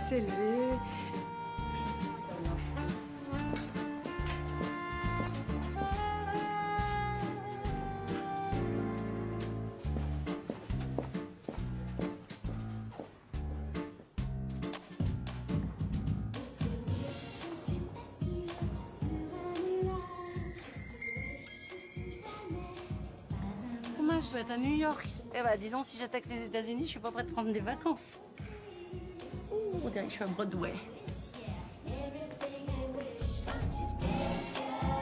s'élever. Comment je dois être à New York? Eh bah dis donc, si j'attaque les États-Unis, je suis pas prête de prendre des vacances. Ouh, on dirait que je suis à Broadway.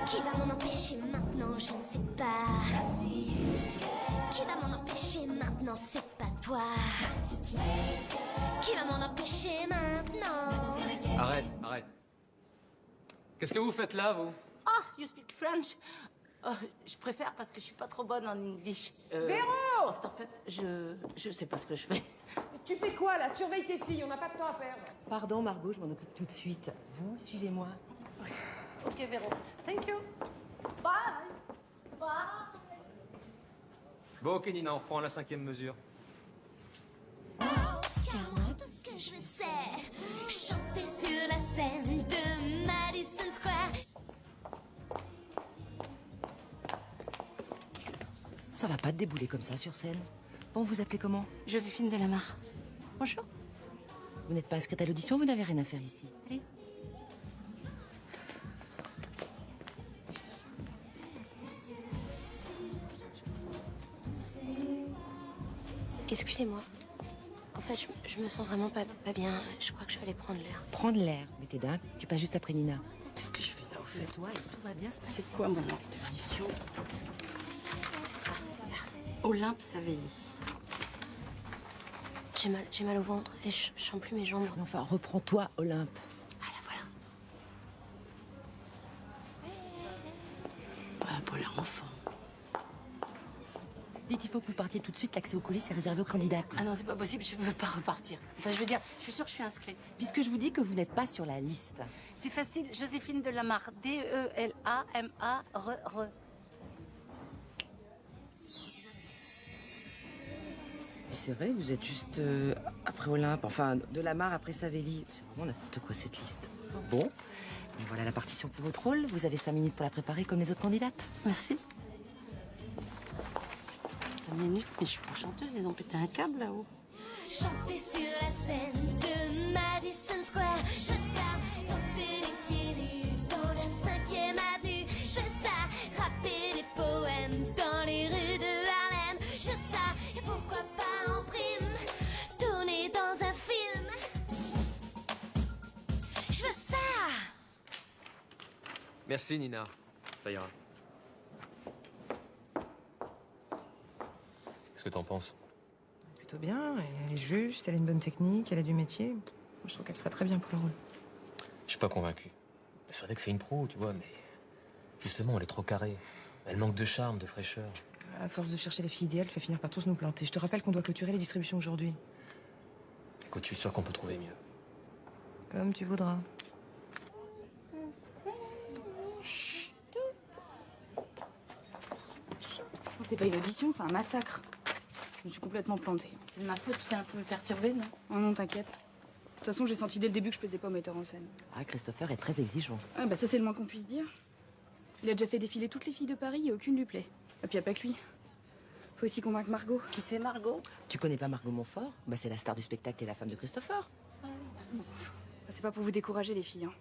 Qui va m'en empêcher maintenant, je ne sais pas. Qui va m'en empêcher maintenant, c'est pas toi. Qui va m'en empêcher maintenant? Arrête, arrête. Qu'est-ce que vous faites là, vous? Ah, you speak French? Oh, je préfère parce que je suis pas trop bonne en English. Véro! En fait, je sais pas ce que je fais. Tu fais quoi là? Surveille tes filles, on n'a pas de temps à perdre. Pardon, Margot, je m'en occupe tout de suite. Vous, suivez-moi. Ok, Véro. Thank you. Bye. Bye. Bon, ok, Nina, on reprend la 5e mesure. Car moi, tout ce que je veux, c'est chanter sur la scène de Madison Square. Ça va pas te débouler comme ça sur scène. Bon, vous appelez comment? Joséphine Delamarre. Bonjour. Vous n'êtes pas inscrite à l'audition, vous n'avez rien à faire ici. Allez. Excusez-moi. En fait, je me sens vraiment pas bien. Je crois que je vais aller prendre l'air. Prendre l'air. Mais t'es dingue, tu passes juste après Nina. Qu'est-ce que je fais là, au fait? Toi, et tout va bien se passer. C'est quoi mon ordre de mission? Olympe Savelli. J'ai mal au ventre et je sens plus mes jambes. Mais enfin, reprends-toi, Olympe. Ah là, voilà. Ouais, pour les enfants. Dites, il faut que vous partiez tout de suite. L'accès aux coulisses est réservé aux candidates. Ah non, c'est pas possible, je peux pas repartir. Enfin, je veux dire, je suis sûre que je suis inscrite. Puisque je vous dis que vous n'êtes pas sur la liste. C'est facile, Joséphine Delamarre. D-E-L-A-M-A-R-R. Mais c'est vrai, vous êtes juste après Olympe, enfin, Delamarre après Savelli. C'est vraiment n'importe quoi, cette liste. Bon, et voilà la partition pour votre rôle. Vous avez 5 minutes pour la préparer comme les autres candidates. Merci. 5 minutes, mais je suis pas chanteuse, ils ont pété un câble là-haut. Chanter sur la scène de Madison Square. Je veux ça, danser les pieds nus dans la 5e avenue. Je veux ça, rapper des poèmes dans les rues de Harlem. Je veux ça, et pourquoi pas en prime, tourner dans un film. Je veux ça. Merci, Nina. Ça ira. Qu'est-ce que t'en penses? Plutôt bien, elle est juste, elle a une bonne technique, elle a du métier. Moi, je trouve qu'elle serait très bien pour le rôle. Je suis pas convaincu. C'est vrai que c'est une pro, tu vois, mais... Justement, elle est trop carrée. Elle manque de charme, de fraîcheur. À force de chercher les filles idéales, tu vas finir par tous nous planter. Je te rappelle qu'on doit clôturer les distributions aujourd'hui. Écoute, je suis sûr qu'on peut trouver mieux. Comme tu voudras. C'est pas une audition, c'est un massacre. Je me suis complètement plantée. C'est de ma faute, j'étais un peu perturbée, non? Oh non, t'inquiète. De toute façon, j'ai senti dès le début que je plaisais pas au metteur en scène. Ah, Christopher est très exigeant. Ah bah ça, c'est le moins qu'on puisse dire. Il a déjà fait défiler toutes les filles de Paris et aucune lui plaît. Et puis y a pas que lui. Faut aussi convaincre Margot. Qui c'est Margot? Tu connais pas Margot Montfort? Bah, c'est la star du spectacle et la femme de Christopher. Bah, c'est pas pour vous décourager, les filles. Hein.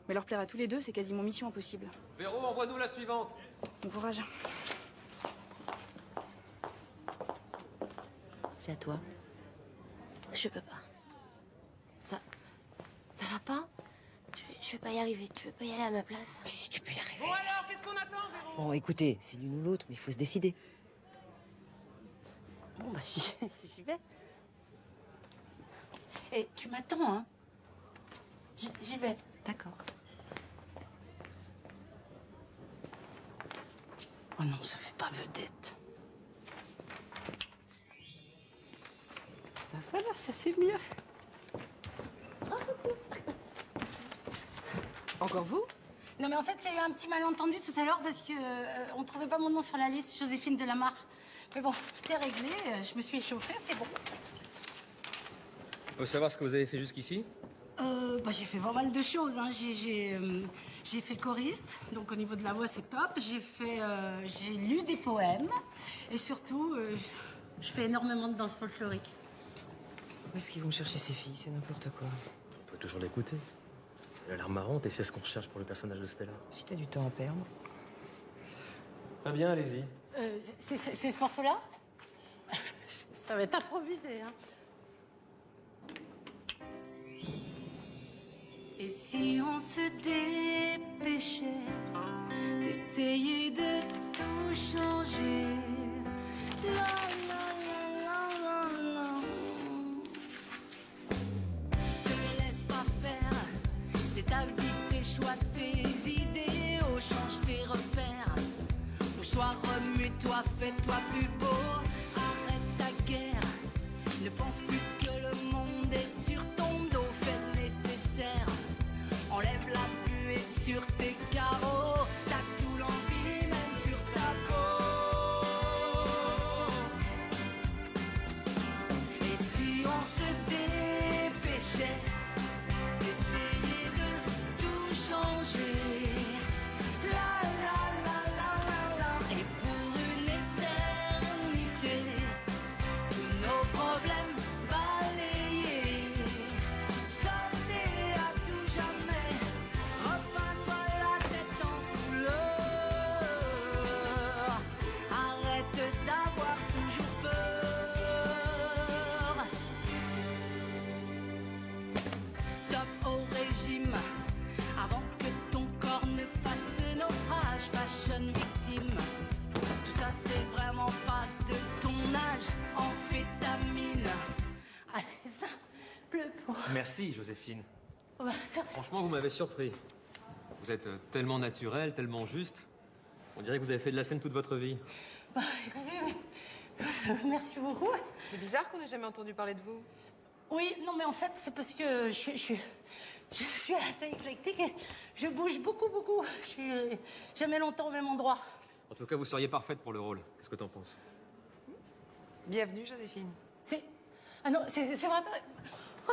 Mais leur plaire à tous les deux, c'est quasiment mission impossible. Véro, envoie-nous la suivante. Bon courage. C'est à toi. Je peux pas. Ça va pas? Je vais pas y arriver. Tu veux pas y aller à ma place? Si tu peux y arriver. Bon alors, qu'est-ce qu'on attend, Véro? Bon, écoutez, c'est l'une ou l'autre, mais il faut se décider. Bon, bah, j'y vais. Et tu m'attends, hein? J'y vais. D'accord. Oh non, ça fait pas vedette. Bah voilà, ça c'est mieux. Encore vous? Non mais en fait, il y a eu un petit malentendu tout à l'heure parce que on trouvait pas mon nom sur la liste, Joséphine Delamarre. Mais bon, tout est réglé, je me suis échauffée, c'est bon. Faut savoir ce que vous avez fait jusqu'ici? J'ai fait pas mal de choses. Hein. J'ai fait choriste, donc au niveau de la voix, c'est top. J'ai lu des poèmes. Et surtout, je fais énormément de danse folklorique. Où est-ce qu'ils vont chercher ces filles? C'est n'importe quoi. On peut toujours l'écouter. Elle a l'air marrante et c'est ce qu'on recherche pour le personnage de Stella. Si t'as du temps à perdre. Très bien, allez-y. C'est ce morceau-là? Ça va être improvisé, hein. Et si on se dépêchait d'essayer de tout changer? La, la, la, la, la, la. Ne me laisse pas faire, c'est ta vie, tes choix, tes idéaux, change tes repères. Mouchoir, remue-toi, fais-toi plus beau. Arrête ta guerre, ne pense plus que le monde est sur ton dos. Fais le nécessaire, enlève la buée sur tes carreaux. T'as tout l'envie, même sur ta peau. Et si on se dépêchait d'essayer de tout changer? La la la la la la. Et pour une éternité, tous nos problèmes balayés, sauter à tout jamais. Repeins-toi la tête en couleur. Arrête d'avoir toujours peur. Stop au régime avant que ton corps ne fasse naufrage. Fashion victime, tout ça c'est vraiment pas de ton âge. Amphétamine, allez ça, bleu pour. Merci, Joséphine. Merci. Franchement, vous m'avez surpris. Vous êtes tellement naturel, tellement juste. On dirait que vous avez fait de la scène toute votre vie. Écoutez, merci beaucoup. C'est bizarre qu'on ait jamais entendu parler de vous. Oui, non mais en fait c'est parce que je suis assez éclectique et je bouge beaucoup. Je suis jamais longtemps au même endroit. En tout cas, vous seriez parfaite pour le rôle. Qu'est-ce que t'en penses? Bienvenue, Joséphine. C'est... Ah non, c'est vraiment... Oh,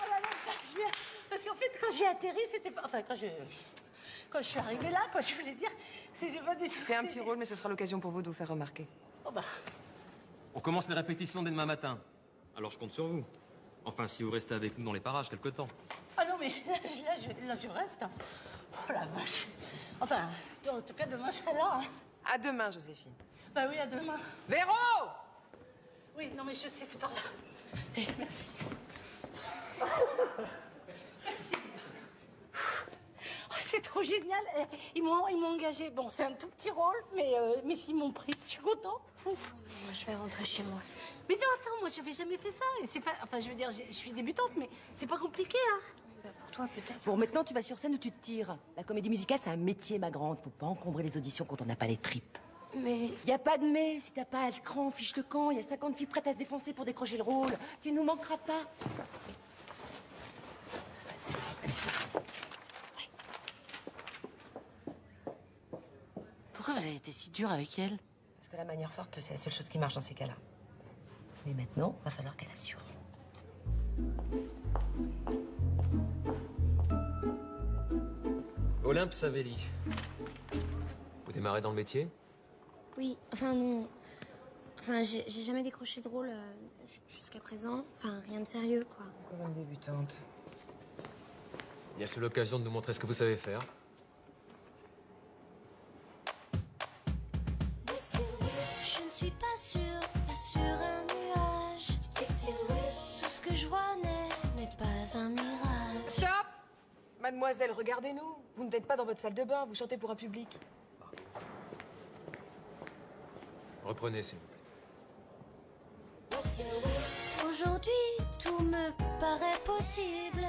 là là, ça, parce qu'en fait, quand j'ai atterri, c'était pas... Enfin, quand je suis arrivée là, quand je voulais dire, c'était pas du tout... C'est un petit rôle, mais ce sera l'occasion pour vous de vous faire remarquer. Oh bah... On commence les répétitions dès demain matin. Alors je compte sur vous. Enfin, si vous restez avec nous dans les parages quelque temps. Ah non, mais là, je reste. Hein. Oh la vache. Enfin, en tout cas, demain, je serai là. Hein. À demain, Joséphine. Bah oui, à demain. Véro! Oui, non, mais je sais, c'est par là. Eh, merci. Merci. Oh, c'est trop génial. Eh, ils m'ont engagé. Bon, c'est un tout petit rôle, mais ils m'ont pris. Je suis contente. Ouf. Moi, je vais rentrer chez moi. Mais non, attends, moi, j'avais jamais fait ça. Et c'est pas... Enfin, je veux dire, je suis débutante, mais c'est pas compliqué, hein. Bah, pour toi, peut-être. Bon, maintenant, tu vas sur scène où tu te tires. La comédie musicale, c'est un métier, ma grande. Faut pas encombrer les auditions quand on n'a pas les tripes. Mais Y a pas de mais. Si t'as pas le cran, fiche le camp. Y a 50 filles prêtes à se défoncer pour décrocher le rôle. Tu nous manqueras pas. Pourquoi vous avez été si dure avec elle? Parce que la manière forte, c'est la seule chose qui marche dans ces cas-là. Mais maintenant, va falloir qu'elle assure. Olympe Savelli. Vous démarrez dans le métier? oui, enfin non. Enfin, j'ai jamais décroché de rôle jusqu'à présent. Enfin, rien de sérieux, quoi. Encore une débutante. Il y a seule l'occasion de nous montrer ce que vous savez faire. Je ne suis pas sur un nuage. Tout ce que je vois n'est pas un mirage. Stop! Mademoiselle, regardez-nous. Vous n'êtes pas dans votre salle de bain, vous chantez pour un public. Reprenez, s'il vous plaît. Aujourd'hui, tout me paraît possible.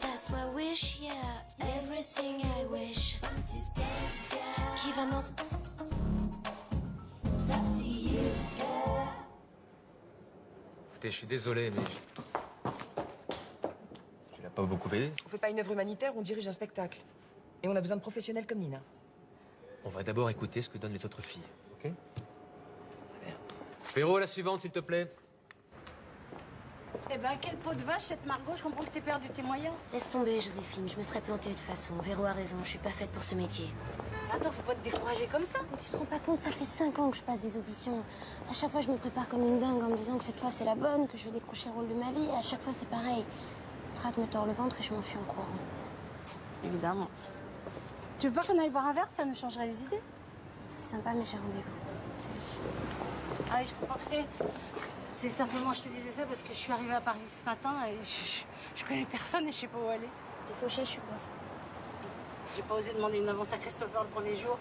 That's my wish, yeah, everything I wish. Qui va m'en... Écoutez, je suis désolé, mais... Tu l'as pas beaucoup aidé. On fait pas une œuvre humanitaire, on dirige un spectacle. Et on a besoin de professionnels comme Nina. On va d'abord écouter ce que donnent les autres filles, ok? Véro, la suivante, s'il te plaît. Eh ben, quelle peau de vache, cette Margot. Je comprends que t'aies perdu tes moyens. Laisse tomber, Joséphine. Je me serais plantée de toute façon. Véro a raison. Je suis pas faite pour ce métier. Attends, faut pas te décourager comme ça. Mais tu te rends pas compte, ça fait 5 ans que je passe des auditions. À chaque fois, je me prépare comme une dingue en me disant que cette fois, c'est la bonne, que je vais décrocher le rôle de ma vie. Et à chaque fois, c'est pareil. Le trac me tord le ventre et je m'enfuis en courant. Évidemment. Tu veux pas qu'on aille boire un verre? Ça nous changerait les idées. C'est sympa, mais j'ai rendez-vous. Salut. Ah oui, je comprends. C'est simplement, je te disais ça parce que je suis arrivée à Paris ce matin et je connais personne et je sais pas où aller. T'es fauchée, je suppose. J'ai pas osé demander une avance à Christopher le premier jour.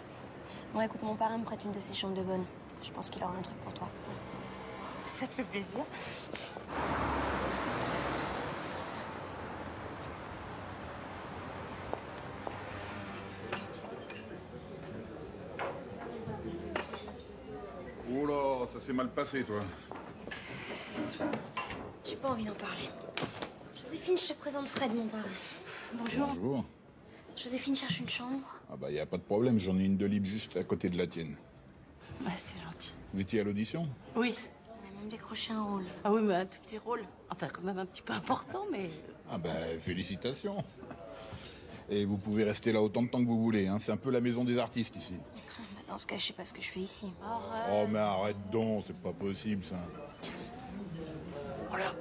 Bon, écoute, mon parrain me prête une de ses chambres de bonne. Je pense qu'il aura un truc pour toi. Ça te fait plaisir. Oh là, ça s'est mal passé, toi. J'ai pas envie d'en parler. Joséphine, je te présente Fred, mon parrain. Bonjour. Bonjour. Joséphine cherche une chambre. Ah bah, y a pas de problème, j'en ai une de libre juste à côté de la tienne. Bah, c'est gentil. Vous étiez à l'audition? Oui. On a même décroché un rôle. Ah oui, mais un tout petit rôle. Enfin, quand même un petit peu important, mais... Ah bah, félicitations. Et vous pouvez rester là autant de temps que vous voulez, hein. C'est un peu la maison des artistes, ici. Bah, dans ce cas, je sais pas ce que je fais ici. Oh, mais arrête donc, c'est pas possible, ça. Voilà.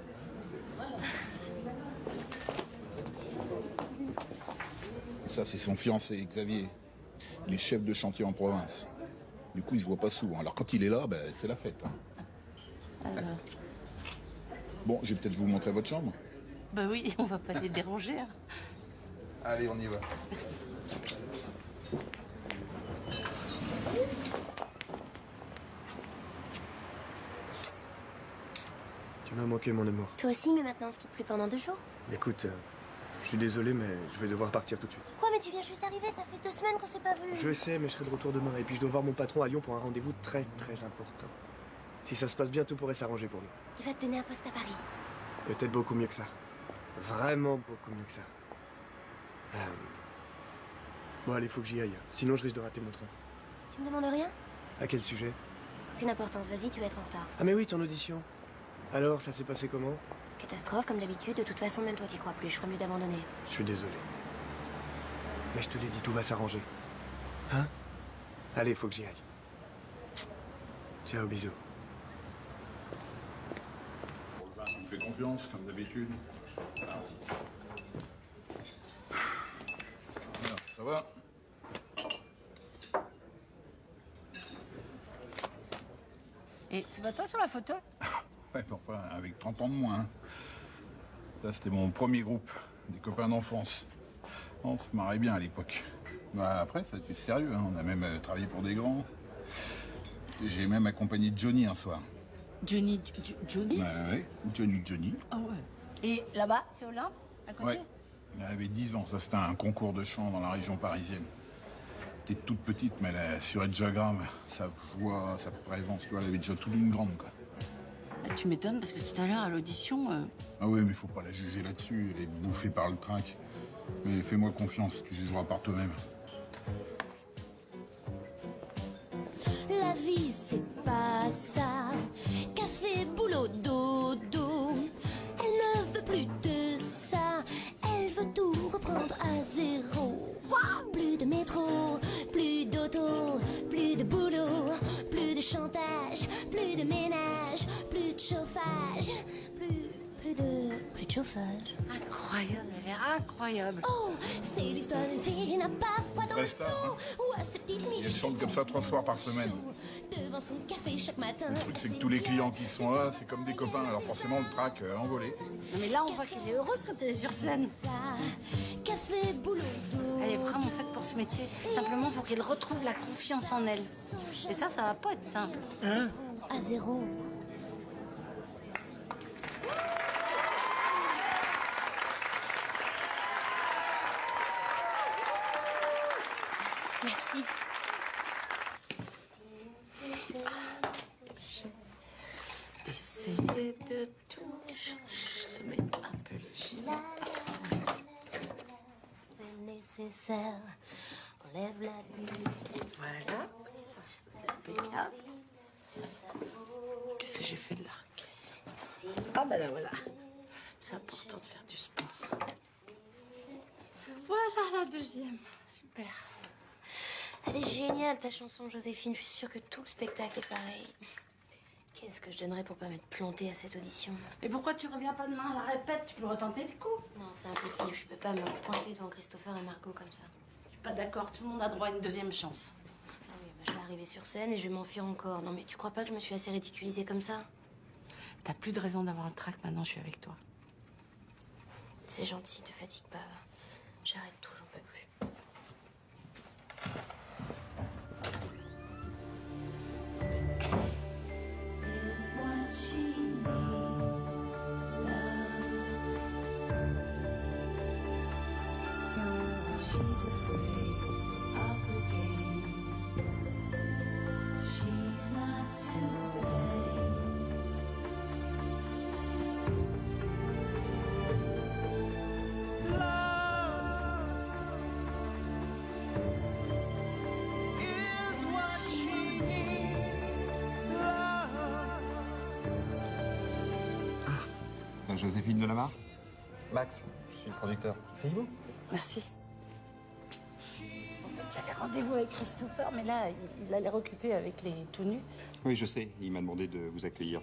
Ça, c'est son fiancé, Xavier. Il est chef de chantier en province. Du coup, il se voit pas souvent. Alors, quand il est là, ben, c'est la fête, hein. Alors... Bon, je vais peut-être vous montrer votre chambre. Bah oui, on va pas les déranger. Hein. Allez, on y va. Merci. Tu m'as manqué, mon amour. Toi aussi, mais maintenant on se quitte plus pendant 2 jours. Écoute, je suis désolé, mais je vais devoir partir tout de suite. Quoi, mais tu viens juste d'arriver, ça fait 2 semaines qu'on s'est pas vus. Je sais, mais je serai de retour demain. Et puis je dois voir mon patron à Lyon pour un rendez-vous très très important. Si ça se passe bien, tout pourrait s'arranger pour lui. Il va te donner un poste à Paris. Peut-être beaucoup mieux que ça. Vraiment beaucoup mieux que ça. Bon, allez, faut que j'y aille. Sinon, je risque de rater mon train. Tu me demandes rien? À quel sujet? Aucune importance, vas-y, tu vas être en retard. Ah, mais oui, ton audition. Alors, ça s'est passé comment? Catastrophe, comme d'habitude, de toute façon, même toi t'y crois plus, je ferais mieux d'abandonner. Je suis désolé. Mais je te l'ai dit, tout va s'arranger. Hein? Allez, faut que j'y aille. Ciao, bisous. On me fait confiance, comme d'habitude. Merci. Alors, ça va? Et c'est pas toi sur la photo? Ouais, mais enfin, avec 30 ans de moins. Hein. Là, c'était mon premier groupe, des copains d'enfance. On se marrait bien à l'époque. Bah, après, ça a été sérieux, hein. On a même travaillé pour des grands. J'ai même accompagné Johnny un soir. Johnny? Ouais, Johnny. Ah ouais. Et là-bas, c'est Olympe, à côté? Ouais. Elle avait 10 ans, ça c'était un concours de chant dans la région parisienne. Elle était toute petite, mais elle assurait déjà grave. Sa voix, sa présence, elle avait déjà toute une grande, quoi. Ah, tu m'étonnes parce que tout à l'heure, à l'audition... Ah oui, mais faut pas la juger là-dessus, elle est bouffée par le trac. Mais fais-moi confiance, tu jugeras par toi-même. La vie, c'est pas ça. Café, boulot, dodo. Elle ne veut plus de ça. Elle veut tout reprendre à zéro. Plus de métro, plus d'auto, plus de boulot, plus de chantage, plus de ménage, plus de chauffage, plus de chauffage. Incroyable, elle est incroyable. Oh, c'est l'histoire d'une fille qui n'a pas foi dans le Reste là, dos. hein. Ou à cette petite Et elle chante comme ça 3 soirs par semaine. Devant son café chaque matin. Le truc, c'est que tous les clients qui sont là, c'est comme des copains, alors forcément le trac envolé. Non mais là, on voit qu'elle est heureuse quand elle est sur scène. Ça, café, boulot, dos. Elle est vraiment faite pour ce métier. Simplement, il faut qu'elle retrouve la confiance en elle. Et ça va pas être simple. À zéro. Merci. Essayer de tout. Se met un peu léger. Nécessaire. Enlève la musique. Voilà. Ça, c'est impeccable. Qu'est-ce que j'ai fait de l'arc? Ah bah là, voilà. C'est important de faire du sport. Voilà la deuxième. Super. Elle est géniale, ta chanson, Joséphine. Je suis sûre que tout le spectacle est pareil. Qu'est-ce que je donnerais pour pas m'être plantée à cette audition? Et pourquoi tu reviens pas demain à la répète? Tu peux retenter le coup. Non, c'est impossible. Je peux pas me pointer devant Christopher et Margot comme ça. Je suis pas d'accord. Tout le monde a droit à une deuxième chance. Ah oui, bah, je vais arriver sur scène et je vais m'enfuir encore. Non, mais tu crois pas que je me suis assez ridiculisée comme ça? T'as plus de raison d'avoir le trac. Maintenant, je suis avec toi. C'est gentil, te fatigue pas. J'arrête tout, j'en peux plus. Joséphine Delamarre? Max, je suis le producteur. C'est vous? Merci. En fait, j'avais rendez-vous avec Christopher, mais là, il allait recouper avec les tout nus. Oui, je sais. Il m'a demandé de vous accueillir.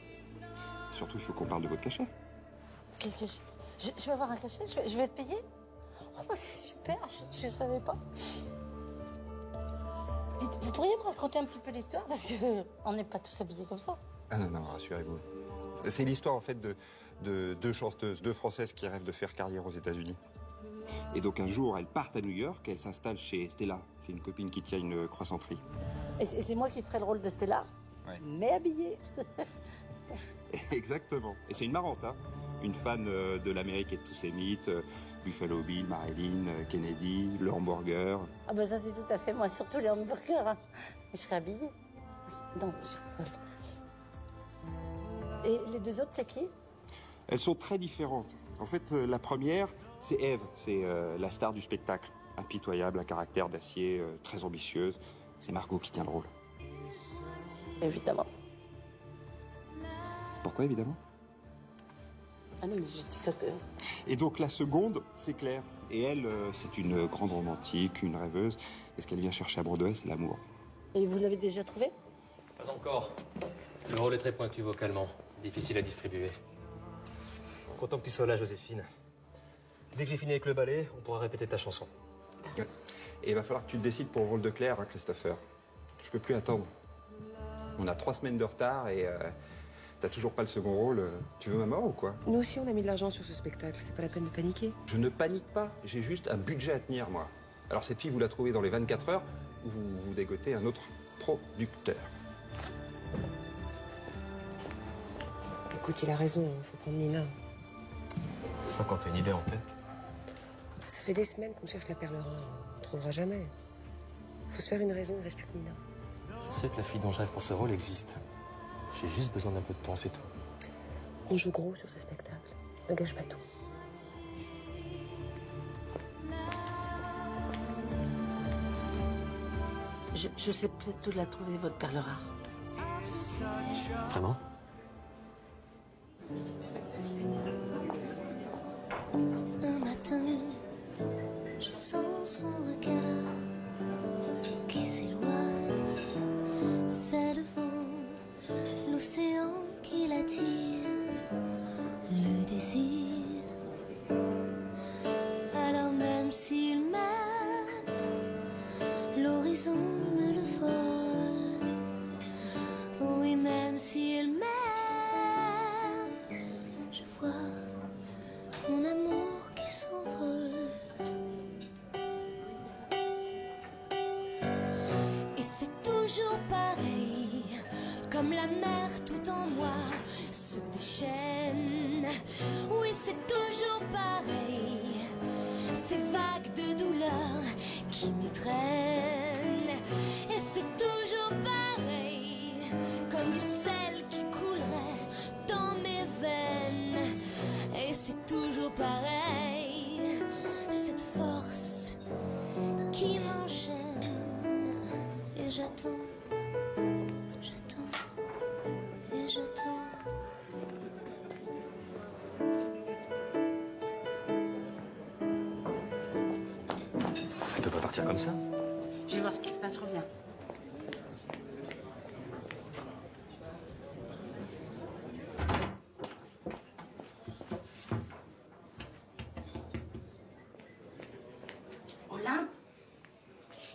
Surtout, il faut qu'on parle de votre cachet. Quel cachet? Je vais avoir un cachet? Je vais être payée? Oh, bah, c'est super, je ne savais pas. Dites, vous pourriez me raconter un petit peu l'histoire? Parce qu'on n'est pas tous habillés comme ça. Ah non, rassurez-vous. C'est l'histoire, en fait, de deux chanteuses, deux Françaises qui rêvent de faire carrière aux États-Unis. Et donc, un jour, elles partent à New York et elles s'installent chez Stella. C'est une copine qui tient une croissanterie. Et c'est moi qui ferai le rôle de Stella? Ouais. Mais habillée. Exactement. Et c'est une marrante, hein. Une fan de l'Amérique et de tous ses mythes. Buffalo Bill, Marilyn, Kennedy, le hamburger. Ah bah ça, c'est tout à fait moi, surtout les hamburgers. Hein. Mais je serai habillée. Non, je rigole. Et les deux autres, c'est qui? Elles sont très différentes. En fait, la première, c'est Ève. C'est la star du spectacle. Impitoyable, à caractère d'acier, très ambitieuse. C'est Margot qui tient le rôle. Évidemment. Pourquoi, évidemment? Ah non, mais je dis ça que... Et donc, la seconde, c'est Claire. Et elle, c'est une grande romantique, une rêveuse. Et ce qu'elle vient chercher à Broadway, c'est l'amour. Et vous l'avez déjà trouvé? Pas encore. Le rôle est très pointu vocalement. Difficile à distribuer. Content que tu sois là, Joséphine. Dès que j'ai fini avec le ballet, on pourra répéter ta chanson. Et il va falloir que tu te décides pour le rôle de Claire, hein, Christopher. Je peux plus attendre. On a 3 semaines de retard et t'as toujours pas le second rôle. Tu veux ma mort ou quoi? Nous aussi, on a mis de l'argent sur ce spectacle. C'est pas la peine de paniquer. Je ne panique pas. J'ai juste un budget à tenir, moi. Alors cette fille, vous la trouvez dans les 24 heures ou vous dégotez un autre producteur. Écoute, il a raison, il faut prendre Nina. Enfin, quand t'as une idée en tête. Ça fait des semaines qu'on cherche la perle rare. On ne trouvera jamais. Faut se faire une raison, il reste plus que Nina. Je sais que la fille dont je rêve pour ce rôle existe. J'ai juste besoin d'un peu de temps, c'est tout. On joue gros sur ce spectacle. Ne gâche pas tout. Je sais peut-être où la trouver, votre perle rare. Vraiment? Un matin, je sens son regard qui s'éloigne. C'est le vent, l'océan qui l'attire, le désir. Alors même s'il m'aime, l'horizon me le vole. Oui, même s'il m'aime, je vois mon amour qui s'envole. Et c'est toujours pareil, comme la mer tout en moi se déchaîne. Oui, c'est toujours pareil, ces vagues de douleur qui m'étreignent. Et c'est toujours pareil, comme du sel qui coulerait dans mes veines. Et c'est toujours pareil, cette force qui m'enchaîne. Et j'attends, j'attends, et j'attends. Partir comme ça? Je vais voir ce qui se passe, je reviens. Olympe?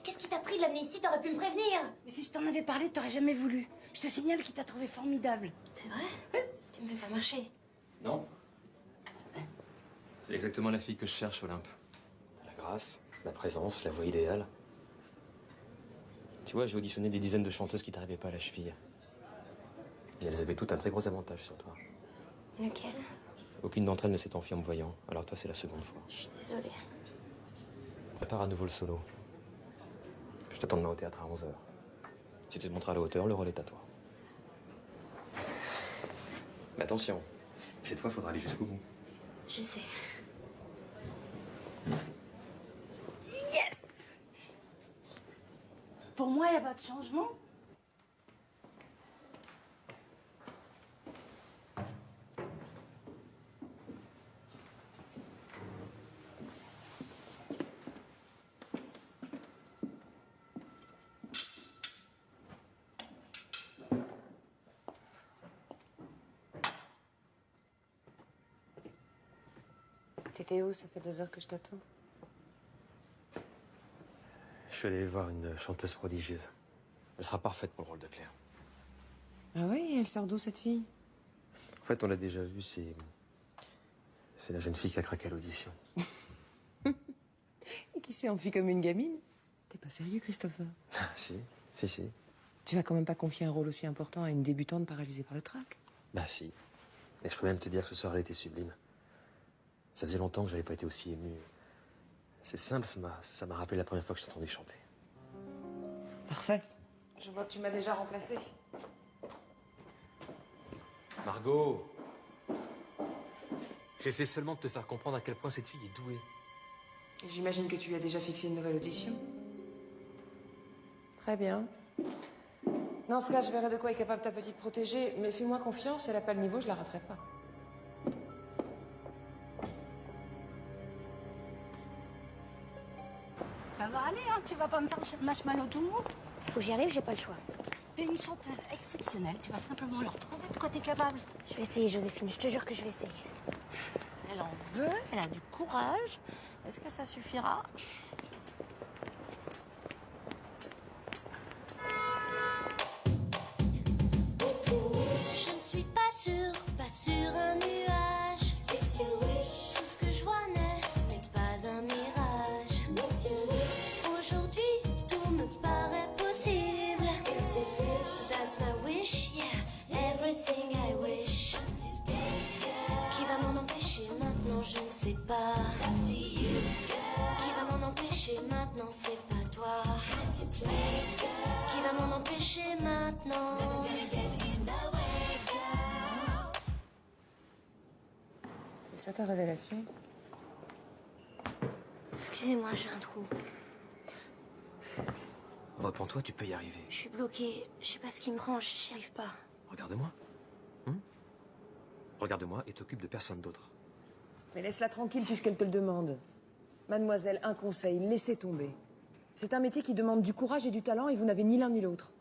Qu'est-ce qui t'a pris de l'amener ici? T'aurais pu me prévenir. Mais si je t'en avais parlé, t'aurais jamais voulu. Je te signale qu'il t'a trouvé formidable. C'est vrai? Tu me fais pas marcher. Non. C'est exactement la fille que je cherche, Olympe. La grâce, la présence, la voix idéale. Tu vois, j'ai auditionné des dizaines de chanteuses qui t'arrivaient pas à la cheville. Et elles avaient toutes un très gros avantage sur toi. Lequel? Aucune d'entre elles ne s'est enfuie en me voyant. Alors toi, c'est la seconde fois. Je suis désolée. Prépare à nouveau le solo. Je t'attends demain au théâtre à 11h. Si tu te montres à la hauteur, le rôle est à toi. Mais attention, cette fois, il faudra aller jusqu'au bout. Je sais. Yes! Pour moi, il n'y a pas de changement. T'étais où? Ça fait 2 heures que je t'attends. Je suis allé voir une chanteuse prodigieuse. Elle sera parfaite pour le rôle de Claire. Ah oui, elle sort d'où, cette fille? En fait, on l'a déjà vue, c'est la jeune fille qui a craqué à l'audition. Et qui s'est enfuie comme une gamine? T'es pas sérieux, Christopher? Si. Tu vas quand même pas confier un rôle aussi important à une débutante paralysée par le trac? Bah si. Et je peux même te dire que ce soir, elle était sublime. Ça faisait longtemps que j'avais pas été aussi ému. C'est simple, ça m'a rappelé la première fois que je t'entendais chanter. Parfait. Je vois que tu m'as déjà remplacé. Margot! J'essaie seulement de te faire comprendre à quel point cette fille est douée. Et j'imagine que tu lui as déjà fixé une nouvelle audition. Très bien. Dans ce cas, je verrai de quoi est capable ta petite protégée, mais fais-moi confiance, elle n'a pas le niveau, je la raterai pas. Ça va aller, hein? Tu vas pas me faire marshmallow tout le monde? Faut que j'y arrive, j'ai pas le choix. T'es une chanteuse exceptionnelle, tu vas simplement leur prouver de quoi t'es capable. Je vais essayer, Joséphine, je te jure que je vais essayer. Elle en veut, elle a du courage. Est-ce que ça suffira? Je ne suis pas sur un nuage. Tout ce que je vois n'est pas un mirage. Aujourd'hui, tout me paraît possible. That's my wish, yeah, everything I wish. Qui va m'en empêcher maintenant, je ne sais pas. Qui va m'en empêcher maintenant, c'est pas toi. Qui va m'en empêcher maintenant? C'est ça ta révélation? Excusez-moi, j'ai un trou. Reprends-toi, tu peux y arriver. Je suis bloquée. Je sais pas ce qui me prend, j'y arrive pas. Regarde-moi. Regarde-moi et t'occupe de personne d'autre. Mais laisse-la tranquille puisqu'elle te le demande. Mademoiselle, un conseil, laissez tomber. C'est un métier qui demande du courage et du talent et vous n'avez ni l'un ni l'autre.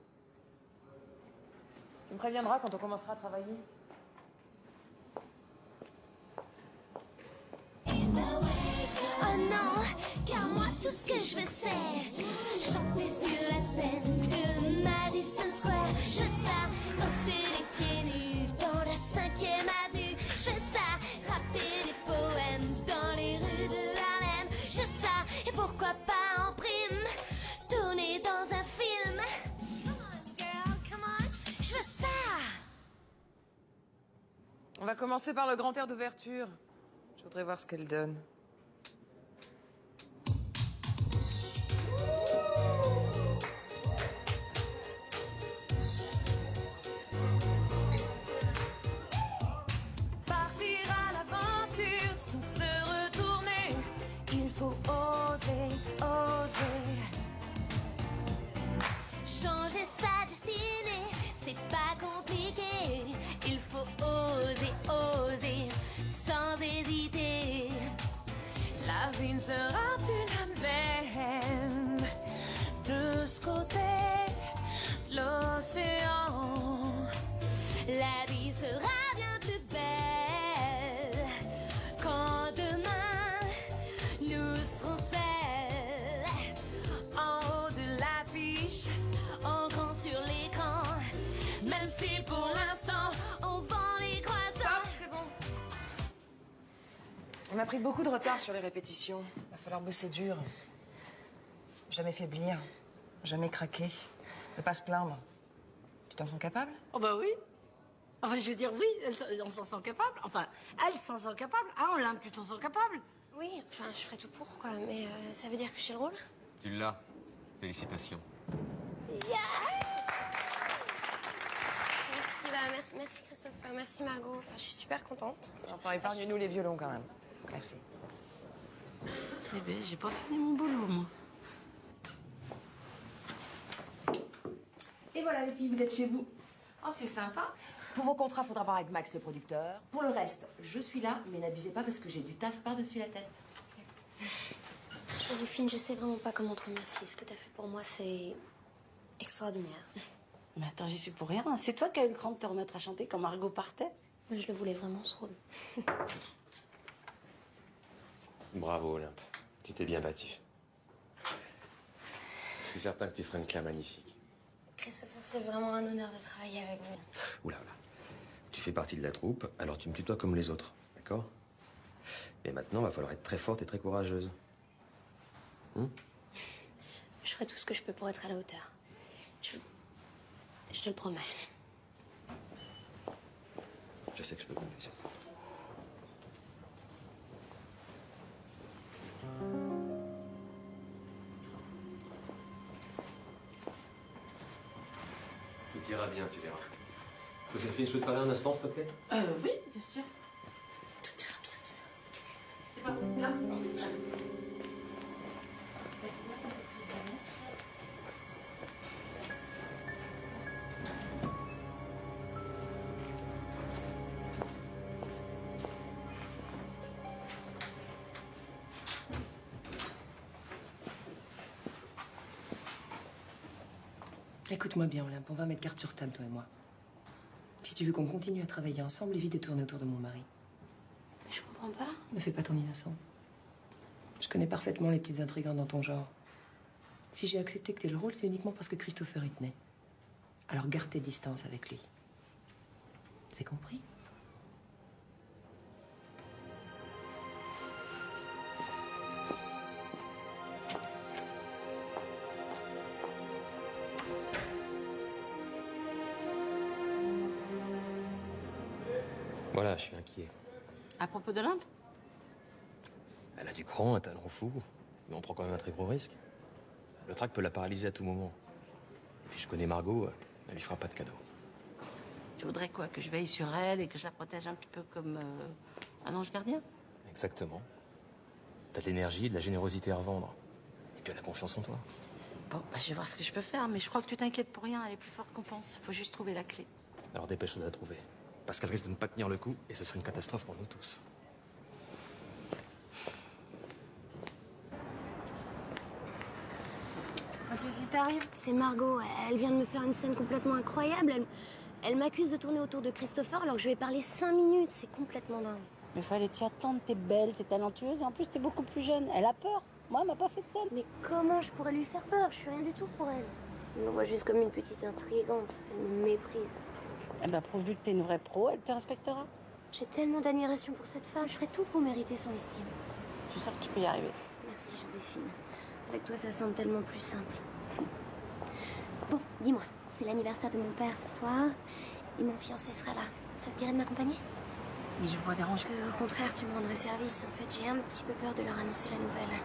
Tu me préviendras quand on commencera à travailler. Oh non, car moi tout ce que je veux c'est chanter sur la scène de Madison Square. Je veux ça, danser les pieds nus dans la 5e avenue. Je veux ça, rapper des poèmes dans les rues de Harlem. Je veux ça, et pourquoi pas en prime, tourner dans un film. Come on, girl, come on. Je veux ça. On va commencer par le grand air d'ouverture. Je voudrais voir ce qu'elle donne. Partir à l'aventure sans se retourner. Il faut oser, oser. Changer sa destinée, c'est pas compliqué. Il faut oser, oser, sans hésiter. La vie ne sera plus la même. si pour l'instant on vend les croissants. Stop, c'est bon. On a pris beaucoup de retard sur les répétitions. Il va falloir bosser dur. Jamais faiblir, jamais craquer, ne pas se plaindre. Tu t'en sens capable? Oh bah oui. Enfin, je veux dire, oui, on s'en sent capable. Enfin, elle s'en sent capable. Ah, Olympe, tu t'en sens capable? Oui, enfin, je ferai tout pour, quoi. Mais ça veut dire que j'ai le rôle? Tu l'as. Félicitations. Merci Christopher, merci Margot. Enfin, je suis super contente. Enfin, épargne-nous les violons quand même. Merci. Eh ben, j'ai pas fini mon boulot, moi. Et voilà les filles, vous êtes chez vous. Oh, c'est sympa. Pour vos contrats, faudra voir avec Max, le producteur. Pour le reste, je suis là, mais n'abusez pas parce que j'ai du taf par-dessus la tête. Joséphine, je sais vraiment pas comment te remercier. Ce que t'as fait pour moi, c'est extraordinaire. Mais attends, j'y suis pour rien. C'est toi qui as eu le cran de te remettre à chanter quand Margot partait. Moi, je le voulais vraiment, ce rôle. Bravo, Olympe. Tu t'es bien battu. Je suis certain que tu feras une Claire magnifique. Christopher, c'est vraiment un honneur de travailler avec vous. Oula, oula. Tu fais partie de la troupe, alors tu me tutoies comme les autres, d'accord? Mais maintenant, il va falloir être très forte et très courageuse. Je ferai tout ce que je peux pour être à la hauteur. Je te le promets. Je sais que je peux compter sur toi. Tout ira bien, tu verras. Joséphine, je peux te parler un instant, s'il te plaît? Oui, bien sûr. Tout ira bien, tu vois. C'est pas là. Écoute-moi bien, Olympe, on va mettre carte sur table, toi et moi. Si tu veux qu'on continue à travailler ensemble, évite de tourner autour de mon mari. Mais je comprends pas. Ne fais pas ton innocent. Je connais parfaitement les petites intrigantes dans ton genre. Si j'ai accepté que t'aies le rôle, c'est uniquement parce que Christopher y tenait. Alors garde tes distances avec lui. C'est compris? Voilà, je suis inquiet. À propos d'Olympe? Elle a du cran, un talent fou, mais on prend quand même un très gros risque. Le trac peut la paralyser à tout moment. Et puis je connais Margot, elle lui fera pas de cadeau. Tu voudrais quoi? Que je veille sur elle et que je la protège un petit peu comme un ange gardien? Exactement. T'as de l'énergie, de la générosité à revendre. Et puis elle a confiance en toi. Bon, bah, je vais voir ce que je peux faire, mais je crois que tu t'inquiètes pour rien. Elle est plus forte qu'on pense. Faut juste trouver la clé. Alors dépêche-toi de la trouver. Parce qu'elle risque de ne pas tenir le coup, et ce serait une catastrophe pour nous tous. Qu'est-ce qui t'arrive? C'est Margot. Elle vient de me faire une scène complètement incroyable. Elle m'accuse de tourner autour de Christopher alors que je lui ai parlé 5 minutes. C'est complètement dingue. Mais fallait t'y attendre. T'es belle, t'es talentueuse et en plus t'es beaucoup plus jeune. Elle a peur. Moi, elle m'a pas fait de scène. Mais comment je pourrais lui faire peur? Je suis rien du tout pour elle. Elle me voit juste comme une petite intrigante. Elle me méprise. Eh ben, prouve-lui que t'es une vraie pro, elle te respectera. J'ai tellement d'admiration pour cette femme. Je ferai tout pour mériter son estime. Je suis sûre que tu peux y arriver. Merci, Joséphine. Avec toi, ça semble tellement plus simple. Bon, dis-moi, c'est l'anniversaire de mon père ce soir et mon fiancé sera là. Ça te dirait de m'accompagner? Mais je veux pas déranger. Au contraire, tu me rendrais service. En fait, j'ai un petit peu peur de leur annoncer la nouvelle.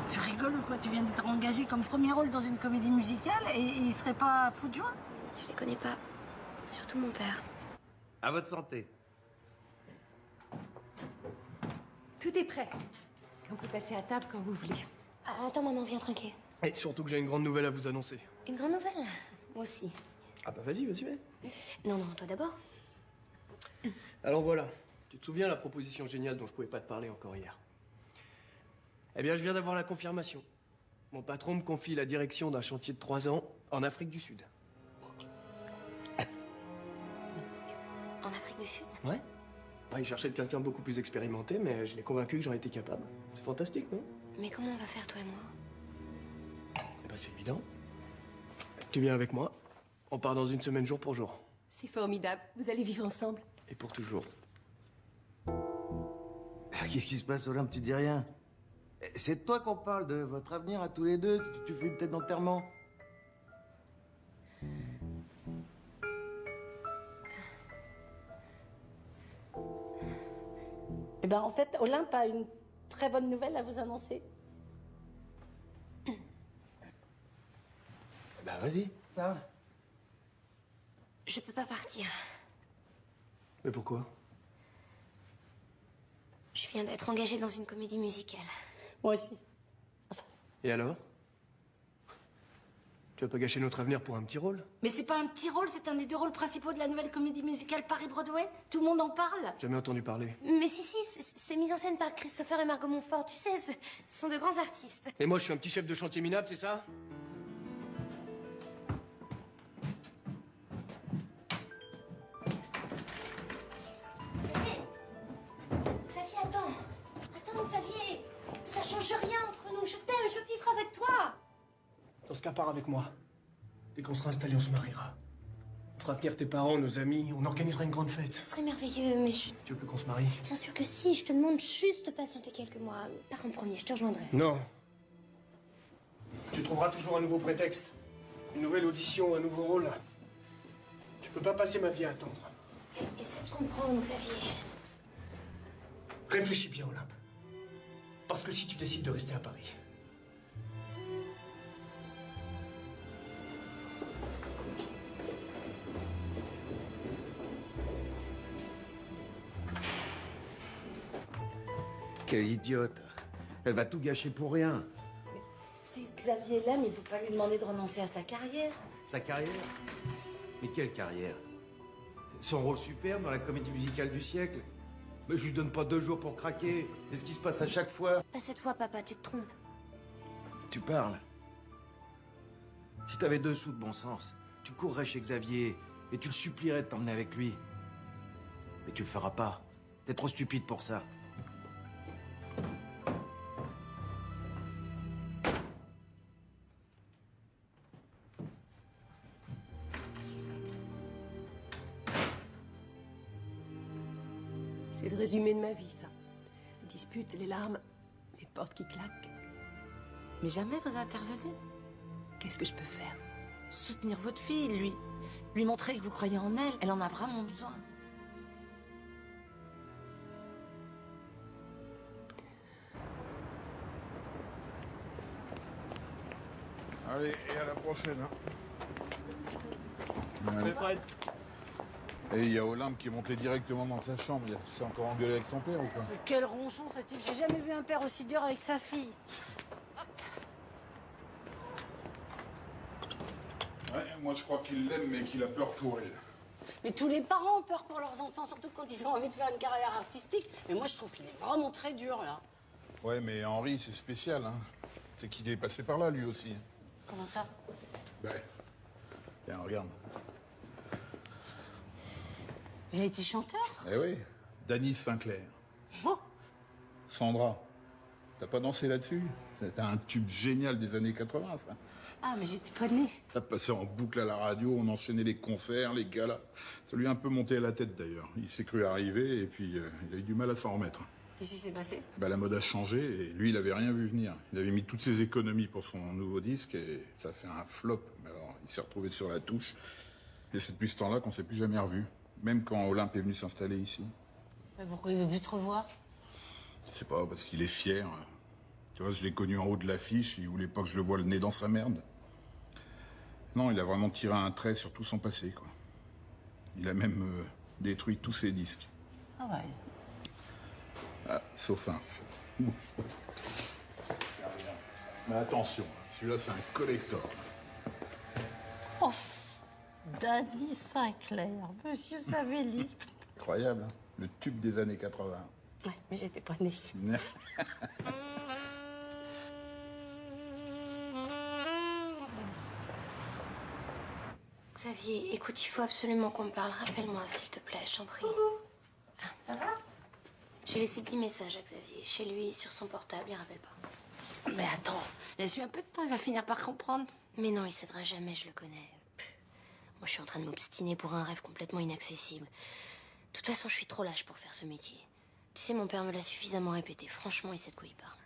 Tu rigoles ou quoi? Tu viens d'être engagée comme premier rôle dans une comédie musicale et il serait pas fou de joie? Tu les connais pas. Surtout mon père. À votre santé. Tout est prêt. On peut passer à table quand vous voulez. Ah, attends, maman, viens trinquer. Et surtout que j'ai une grande nouvelle à vous annoncer. Une grande nouvelle? Moi aussi. Ah bah vas-y, vas-y. Non, toi d'abord. Alors voilà, tu te souviens la proposition géniale dont je pouvais pas te parler encore hier? Eh bien, je viens d'avoir la confirmation. Mon patron me confie la direction d'un chantier de 3 ans en Afrique du Sud. En Afrique du Sud? Ouais. Il cherchait quelqu'un beaucoup plus expérimenté, mais je l'ai convaincu que j'en étais capable. C'est fantastique, non? Mais comment on va faire, toi et moi? Eh ben, c'est évident. Tu viens avec moi. On part dans une semaine jour pour jour. C'est formidable. Vous allez vivre ensemble. Et pour toujours. Qu'est-ce qui se passe, Olympe? Tu dis rien? C'est de toi qu'on parle, de votre avenir à tous les deux. Tu fais une tête d'enterrement. Eh ben, en fait, Olympe a une très bonne nouvelle à vous annoncer. Bah, vas-y, parle. Je peux pas partir. Mais pourquoi? Je viens d'être engagée dans une comédie musicale. Moi aussi. Et alors? Tu vas pas gâcher notre avenir pour un petit rôle? Mais c'est pas un petit rôle, c'est un des 2 rôles principaux de la nouvelle comédie musicale Paris-Broadway. Tout le monde en parle. Jamais entendu parler. Mais si, c'est mis en scène par Christopher et Margot Montfort, tu sais, ce sont de grands artistes. Et moi, je suis un petit chef de chantier minable, c'est ça? Xavier, attends. Attends, Xavier. Ça change rien entre nous. Je t'aime, je veux vivre avec toi. Dans ce cas, pars avec moi. Dès qu'on sera installé, on se mariera. On fera venir tes parents, nos amis, on organisera une grande fête. Ce serait merveilleux, mais je... Tu veux plus qu'on se marie? Bien sûr que si, je te demande juste de patienter quelques mois. Pars en premier, je te rejoindrai. Non. Tu trouveras toujours un nouveau prétexte. Une nouvelle audition, un nouveau rôle. Je peux pas passer ma vie à attendre. Essaie de comprendre, Xavier. Réfléchis bien, Olympe. Parce que si tu décides de rester à Paris... Quelle idiote. Elle va tout gâcher pour rien. Si Xavier l'aime, il peut pas lui demander de renoncer à sa carrière. Sa carrière? Mais quelle carrière? Son rôle superbe dans la comédie musicale du siècle. Mais je lui donne pas 2 jours pour craquer. C'est ce qui se passe à chaque fois. Pas cette fois, papa, tu te trompes. Tu parles. Si t'avais 2 sous de bon sens, tu courrais chez Xavier et tu le supplierais de t'emmener avec lui. Mais tu le feras pas. T'es trop stupide pour ça. C'est le résumé de ma vie, ça. Les disputes, les larmes, les portes qui claquent. Mais jamais vous intervenez. Qu'est-ce que je peux faire? Soutenir votre fille, lui montrer que vous croyez en elle. Elle en a vraiment besoin. Allez, et à la prochaine. Hein. Mais Fred, Et il y a Olympe qui est monté directement dans sa chambre. Il s'est encore engueulé avec son père ou quoi? Mais quel ronchon ce type. J'ai jamais vu un père aussi dur avec sa fille. Ouais, moi je crois qu'il l'aime mais qu'il a peur pour elle. Mais tous les parents ont peur pour leurs enfants, surtout quand ils ont envie de faire une carrière artistique. Mais moi, je trouve qu'il est vraiment très dur, là. Ouais, mais Henri, c'est spécial, hein. C'est qu'il est passé par là, lui aussi. Comment ça? Ben, tiens, regarde. Il a été chanteur? Eh oui, Danny Sinclair. Oh. Sandra, t'as pas dansé là-dessus? C'était un tube génial des années 80, ça. Ah, mais j'étais pas née. Ça passait en boucle à la radio, on enchaînait les concerts, les galas. Ça lui a un peu monté à la tête, d'ailleurs. Il s'est cru arriver et puis il a eu du mal à s'en remettre. Qu'est-ce qui s'est passé? Ben, la mode a changé et lui, il avait rien vu venir. Il avait mis toutes ses économies pour son nouveau disque et ça a fait un flop. Mais alors, il s'est retrouvé sur la touche. Et c'est depuis ce temps-là qu'on s'est plus jamais revus. Même quand Olympe est venu s'installer ici. Mais pourquoi il veut plus te revoir? Je sais pas, parce qu'il est fier. Tu vois, je l'ai connu en haut de l'affiche, il voulait pas que je le voie le nez dans sa merde. Non, il a vraiment tiré un trait sur tout son passé, quoi. Il a même détruit tous ses disques. Ah ouais. Ah, sauf un. Mais attention, celui-là c'est un collector. Oh, Danny Sinclair, Monsieur Savelli. Incroyable, hein, le tube des années 80. Ouais, mais j'étais pas née. Xavier, écoute, il faut absolument qu'on me parle. Rappelle-moi, s'il te plaît, je t'en prie. Ah, Ça va? j'ai laissé 10 messages à Xavier. Chez lui, sur son portable, il rappelle pas. Mais attends, laisse-lui un peu de temps, il va finir par comprendre. Mais non, il cédera jamais, je le connais. Pff, Moi, je suis en train de m'obstiner pour un rêve complètement inaccessible. De toute façon, je suis trop lâche pour faire ce métier. Tu sais, mon père me l'a suffisamment répété. Franchement, il sait de quoi il parle.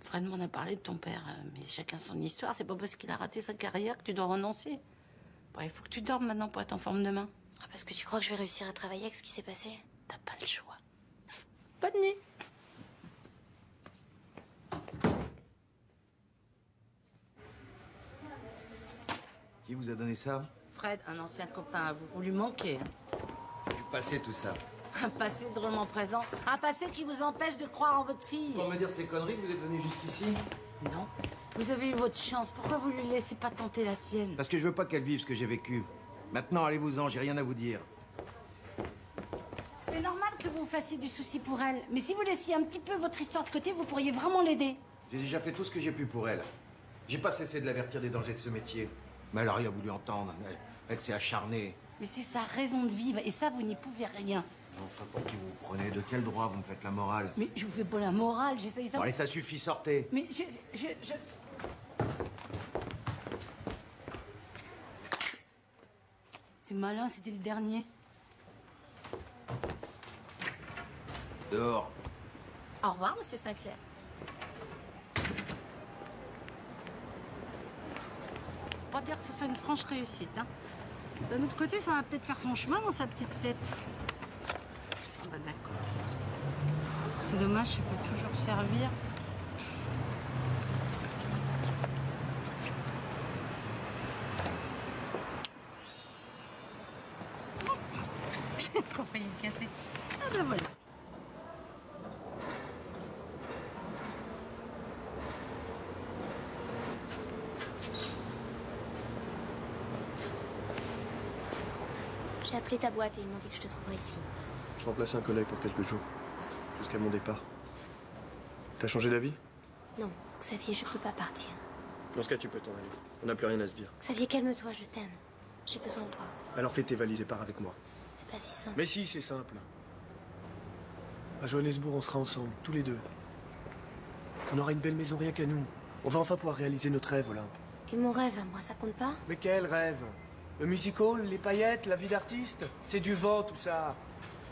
Fred m'en a parlé de ton père, mais chacun son histoire. C'est pas parce qu'il a raté sa carrière que tu dois renoncer. Bon, il faut que tu dormes maintenant pour être en forme demain. Ah, parce que tu crois que je vais réussir à travailler avec ce qui s'est passé? T'as pas le choix. Bonne nuit. Qui vous a donné ça? Fred, un ancien copain à vous, vous lui manquez. Du passé, tout ça. Un passé drôlement présent. Un passé qui vous empêche de croire en votre fille. Pour me dire ces conneries, vous êtes venu jusqu'ici? Non. Vous avez eu votre chance. Pourquoi vous lui laissez pas tenter la sienne? Parce que je veux pas qu'elle vive ce que j'ai vécu. Maintenant, allez-vous-en, j'ai rien à vous dire. C'est normal que vous vous fassiez du souci pour elle. Mais si vous laissiez un petit peu votre histoire de côté, vous pourriez vraiment l'aider. J'ai déjà fait tout ce que j'ai pu pour elle. J'ai pas cessé de l'avertir des dangers de ce métier. Mais elle a rien voulu entendre. Elle s'est acharnée. Mais c'est sa raison de vivre, et ça, vous n'y pouvez rien. Enfin, pour qui vous prenez? De quel droit vous me faites la morale? Mais je vous fais pas la morale, j'essaye ça. Bon, allez, ça suffit, sortez. Mais C'est malin, c'était le dernier. Dehors. Au revoir, monsieur Sinclair. Pas dire que ce soit une franche réussite, hein. D'un autre côté, ça va peut-être faire son chemin dans sa petite tête. Ah bah d'accord. C'est dommage, ça peut toujours servir. J'ai encore failli le casser. Ah ben voilà. J'ai appelé ta boîte et ils m'ont dit que je te trouverais ici. Je remplace un collègue pour quelques jours, jusqu'à mon départ. T'as changé d'avis? Non, Xavier, je peux pas partir. Dans ce cas, tu peux t'en aller. On n'a plus rien à se dire. Xavier, calme-toi, je t'aime. J'ai besoin de toi. Alors fais tes valises et pars avec moi. C'est pas si simple. Mais si, c'est simple. À Johannesburg, on sera ensemble, tous les deux. On aura une belle maison rien qu'à nous. On va enfin pouvoir réaliser notre rêve, Olympe. Et mon rêve, à moi, ça compte pas? Mais quel rêve? Le music hall, les paillettes, la vie d'artiste? C'est du vent, tout ça.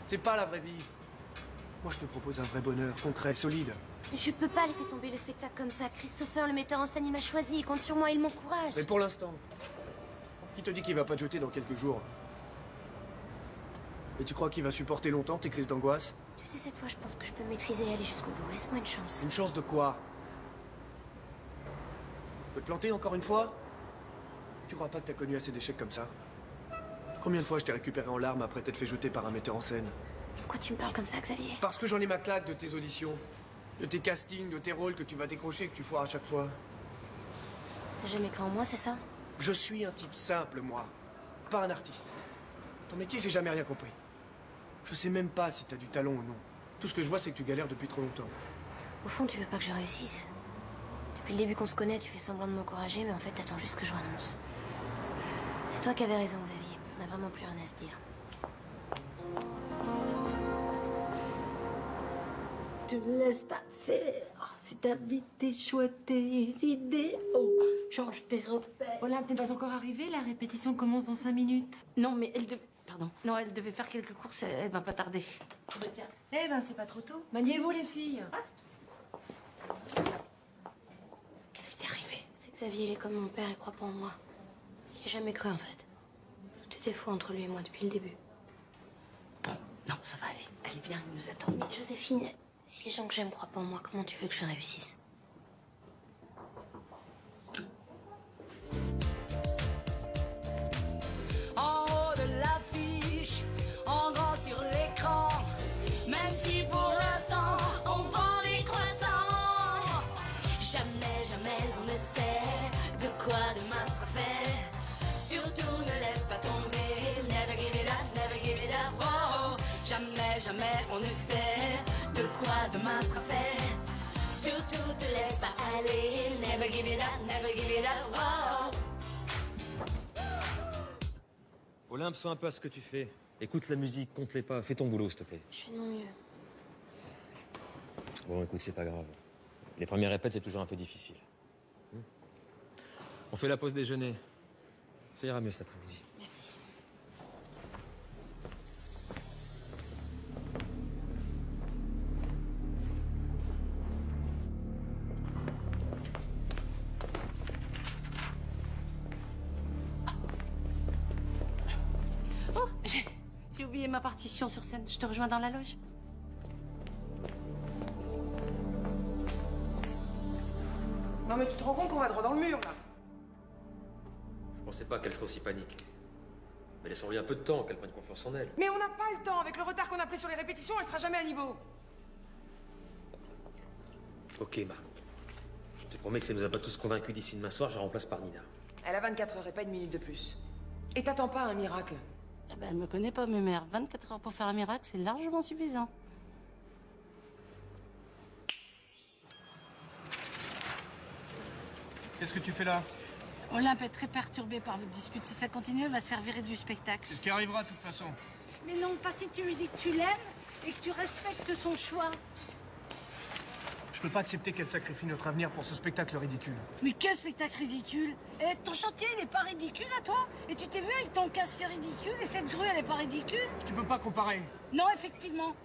C'est pas la vraie vie. Moi, je te propose un vrai bonheur, concret, solide. Mais je peux pas laisser tomber le spectacle comme ça. Christopher, le metteur en scène, il m'a choisi. Il compte sur moi, il m'encourage. Mais pour l'instant. Qui te dit qu'il va pas te jeter dans quelques jours? Et tu crois qu'il va supporter longtemps tes crises d'angoisse? Tu sais, cette fois, je pense que je peux maîtriser et aller jusqu'au bout. Laisse-moi une chance. Une chance de quoi? De te planter encore une fois? Tu crois pas que t'as connu assez d'échecs comme ça? Combien de fois je t'ai récupéré en larmes après t'être fait jeter par un metteur en scène? Pourquoi tu me parles comme ça, Xavier? Parce que j'en ai ma claque de tes auditions, de tes castings, de tes rôles que tu vas décrocher et que tu foires à chaque fois. T'as jamais cru en moi, c'est ça? Je suis un type simple, moi. Pas un artiste. Ton métier, j'ai jamais rien compris. Je sais même pas si t'as du talent ou non. Tout ce que je vois, c'est que tu galères depuis trop longtemps. Au fond, tu veux pas que je réussisse. Depuis le début qu'on se connaît, tu fais semblant de m'encourager, mais en fait, t'attends juste que je renonce. C'est toi qui avais raison, Xavier. On n'a vraiment plus rien à se dire. Te laisse pas faire. Si ta vie t'échoue tes idéaux, change tes repères. Olympe, t'es pas encore arrivée? La répétition commence dans 5 minutes. Non, mais elle devait... Pardon. Non, elle devait faire quelques courses, elle va pas tarder. Oh, bah, tiens. Eh ben, c'est pas trop tôt. Maniez-vous, les filles. Qu'est-ce qui t'est arrivé? C'est que Xavier, il est comme mon père, il croit pas en moi. Il a jamais cru, en fait. Tout était faux entre lui et moi depuis le début. Bon, non, ça va aller. Allez, viens, il nous attend. Mais Joséphine, si les gens que j'aime croient pas en moi, comment tu veux que je réussisse? En haut de l'affiche, en grand sur l'écran, même si pour l'instant on vend les croissants. Jamais, jamais on ne sait de quoi demain sera fait. Surtout ne laisse pas tomber, never give it up, never give it up. Oh, jamais, jamais on ne sait de quoi demain sera fait. Surtout te laisse pas aller, never give it up, never give it up. Oh. Olympe, sois un peu à ce que tu fais. Écoute la musique, compte les pas, fais ton boulot, s'il te plaît. Je fais de mon mieux. Bon, écoute, c'est pas grave. Les premières répètes, c'est toujours un peu difficile. On fait la pause déjeuner. Ça ira mieux cet après-midi. Merci. J'ai oublié ma partition sur scène. Je te rejoins dans la loge. Non mais tu te rends compte qu'on va droit dans le mur là? Je pensais pas qu'elle serait aussi panique. Mais laissons-lui un peu de temps, qu'elle prenne confiance en elle. Mais on n'a pas le temps, avec le retard qu'on a pris sur les répétitions, elle sera jamais à niveau. Ok, Marc. Je te promets que ça nous a pas tous convaincus d'ici demain soir, je la remplace par Nina. Elle a 24 heures et pas une minute de plus. Et t'attends pas un miracle. Ah ben, elle me connaît pas, mes mères. 24 heures pour faire un miracle, c'est largement suffisant. Qu'est-ce que tu fais là? Olympe est très perturbée par votre dispute. Si ça continue, elle va se faire virer du spectacle. C'est ce qui arrivera de toute façon. Mais non, pas si tu lui dis que tu l'aimes et que tu respectes son choix. Je peux pas accepter qu'elle sacrifie notre avenir pour ce spectacle ridicule. Mais quel spectacle ridicule! Eh, ton chantier, il est pas ridicule à toi? Et tu t'es vu avec ton casque ridicule et cette grue, elle est pas ridicule? Tu peux pas comparer. Non, effectivement.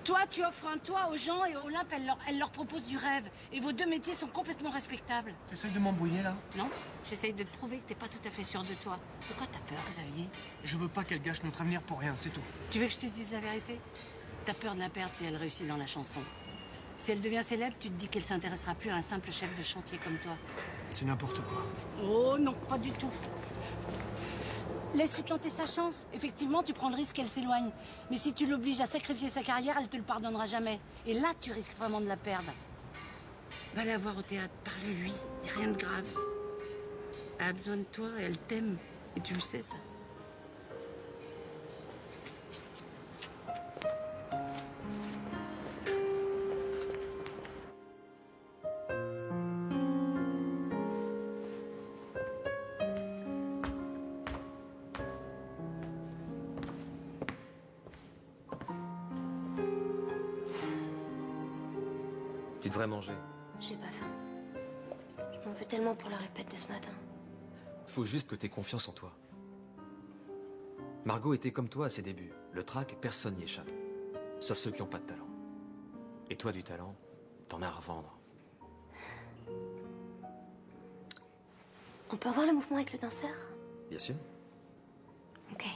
Toi, tu offres un toit aux gens et Olympe, elle leur propose du rêve. Et vos deux métiers sont complètement respectables. T'essayes de m'embrouiller là? Non, j'essaye de te prouver que t'es pas tout à fait sûr de toi. De quoi t'as peur, Xavier? Je veux pas qu'elle gâche notre avenir pour rien, c'est tout. Tu veux que je te dise la vérité? T'as peur de la perdre si elle réussit dans la chanson. Si elle devient célèbre, tu te dis qu'elle s'intéressera plus à un simple chef de chantier comme toi. C'est n'importe quoi. Oh non, pas du tout. Laisse-lui tenter sa chance. Effectivement, tu prends le risque qu'elle s'éloigne. Mais si tu l'obliges à sacrifier sa carrière, elle te le pardonnera jamais. Et là, tu risques vraiment de la perdre. Va la voir au théâtre, parle-lui. Y a rien de grave. Elle a besoin de toi et elle t'aime. Et tu le sais, ça. Tu devrais manger. J'ai pas faim. Je m'en veux tellement pour la répète de ce matin. Faut juste que t'aies confiance en toi. Margot était comme toi à ses débuts. Le trac, personne n'y échappe. Sauf ceux qui n'ont pas de talent. Et toi, du talent, t'en as à revendre. On peut revoir le mouvement avec le danseur? Bien sûr. Ok.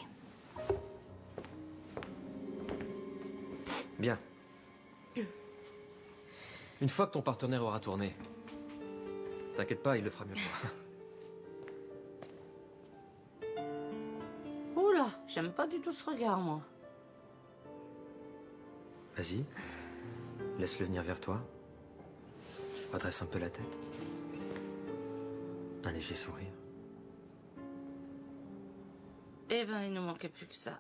Bien. Une fois que ton partenaire aura tourné, t'inquiète pas, il le fera mieux que moi. Oula, j'aime pas du tout ce regard, moi. Vas-y, laisse-le venir vers toi. Redresse un peu la tête. Un léger sourire. Eh ben, il nous manquait plus que ça.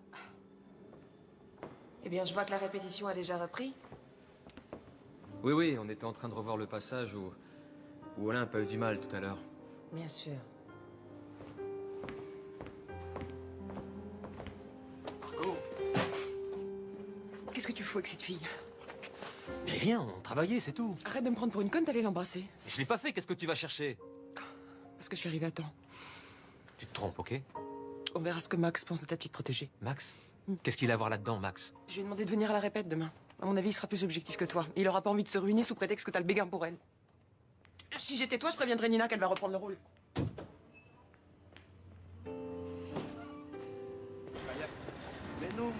Eh bien, je vois que la répétition a déjà repris. Oui, oui, on était en train de revoir le passage où Olympe a eu du mal tout à l'heure. Bien sûr. Margot! Qu'est-ce que tu fous avec cette fille? Mais rien, on travaillait, c'est tout. Arrête de me prendre pour une conne, t'allais l'embrasser. Je l'ai pas fait, qu'est-ce que tu vas chercher? Parce que je suis arrivée à temps. Tu te trompes, ok? On verra ce que Max pense de ta petite protégée. Max? Qu'est-ce qu'il a à voir là-dedans, Max? Je lui ai demandé de venir à la répète demain. À mon avis, il sera plus objectif que toi. Il aura pas envie de se ruiner sous prétexte que t'as le béguin pour elle. Si j'étais toi, je préviendrais Nina qu'elle va reprendre le rôle. Mais non.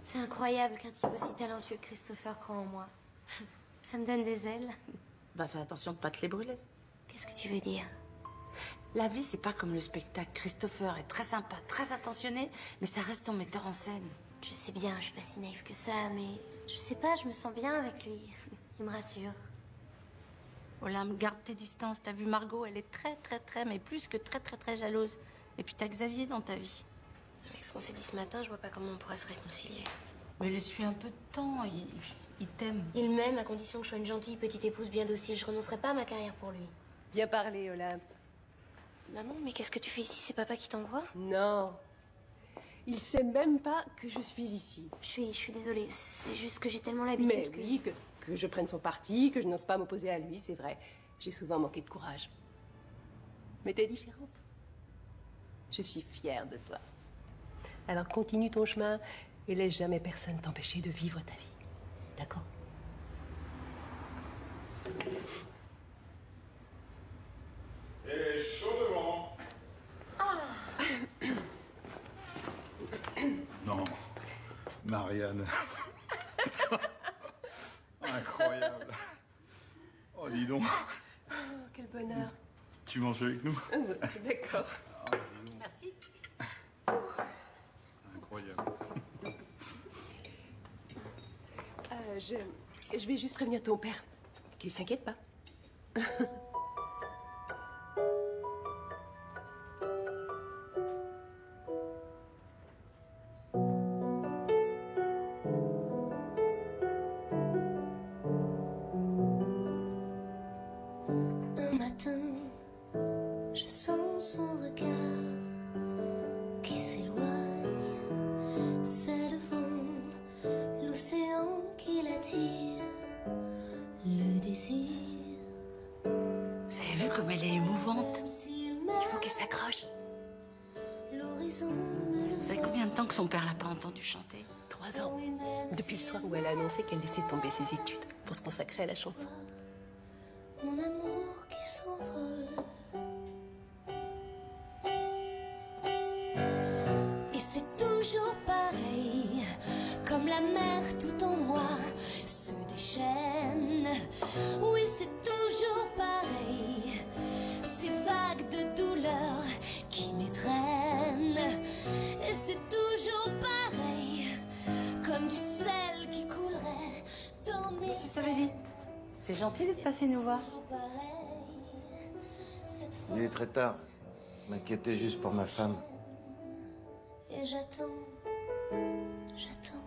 C'est incroyable qu'un type aussi talentueux que Christopher croit en moi. Ça me donne des ailes. Bah, fais attention de pas te les brûler. Qu'est-ce que tu veux dire? La vie, c'est pas comme le spectacle. Christopher est très sympa, très attentionné, mais ça reste ton metteur en scène. Je sais bien, je suis pas si naïve que ça, mais je sais pas, je me sens bien avec lui. Il me rassure. Olympe, garde tes distances. T'as vu Margot, elle est très, mais plus que très jalouse. Et puis t'as Xavier dans ta vie. Avec ce qu'on s'est dit ce matin, je vois pas comment on pourrait se réconcilier. Mais laisse-lui un peu de temps, il t'aime. Il m'aime à condition que je sois une gentille petite épouse bien docile. Je renoncerai pas à ma carrière pour lui. Bien parlé, Olympe. Maman, mais qu'est-ce que tu fais ici? C'est papa qui t'envoie? Non. Il sait même pas que je suis ici. Je suis désolée. C'est juste que j'ai tellement l'habitude Mais que... oui, que je prenne son parti, que je n'ose pas m'opposer à lui, c'est vrai. J'ai souvent manqué de courage. Mais t'es différente. Je suis fière de toi. Alors continue ton chemin et laisse jamais personne t'empêcher de vivre ta vie. D'accord? Et chaud devant. Marianne. Incroyable. Oh, dis donc. Oh, quel bonheur. Tu manges avec nous? D'accord. Ah, dis donc. Merci. Incroyable. Je vais juste prévenir ton père. Qu'il s'inquiète pas. Un matin, je sens son regard qui s'éloigne. C'est le vent, l'océan qui l'attire, le désir. Vous avez vu comme elle est émouvante? Il faut qu'elle s'accroche. L'horizon me le Vous savez combien de temps que son père l'a pas entendu chanter? 3 ans. Depuis le soir où elle a annoncé qu'elle laissait tomber ses études pour se consacrer à la chanson. mon amour qui s'envole. Et c'est toujours pareil, comme la mer tout en moi se déchaîne. Oui, c'est toujours pareil, ces vagues de douleur qui m'étreignent. Et c'est toujours pareil, comme du sel qui coulerait dans mes... Monsieur Savelli, c'est gentil d'être passé nous voir. Il est très tard. Je m'inquiétais juste pour ma femme. Et j'attends, j'attends.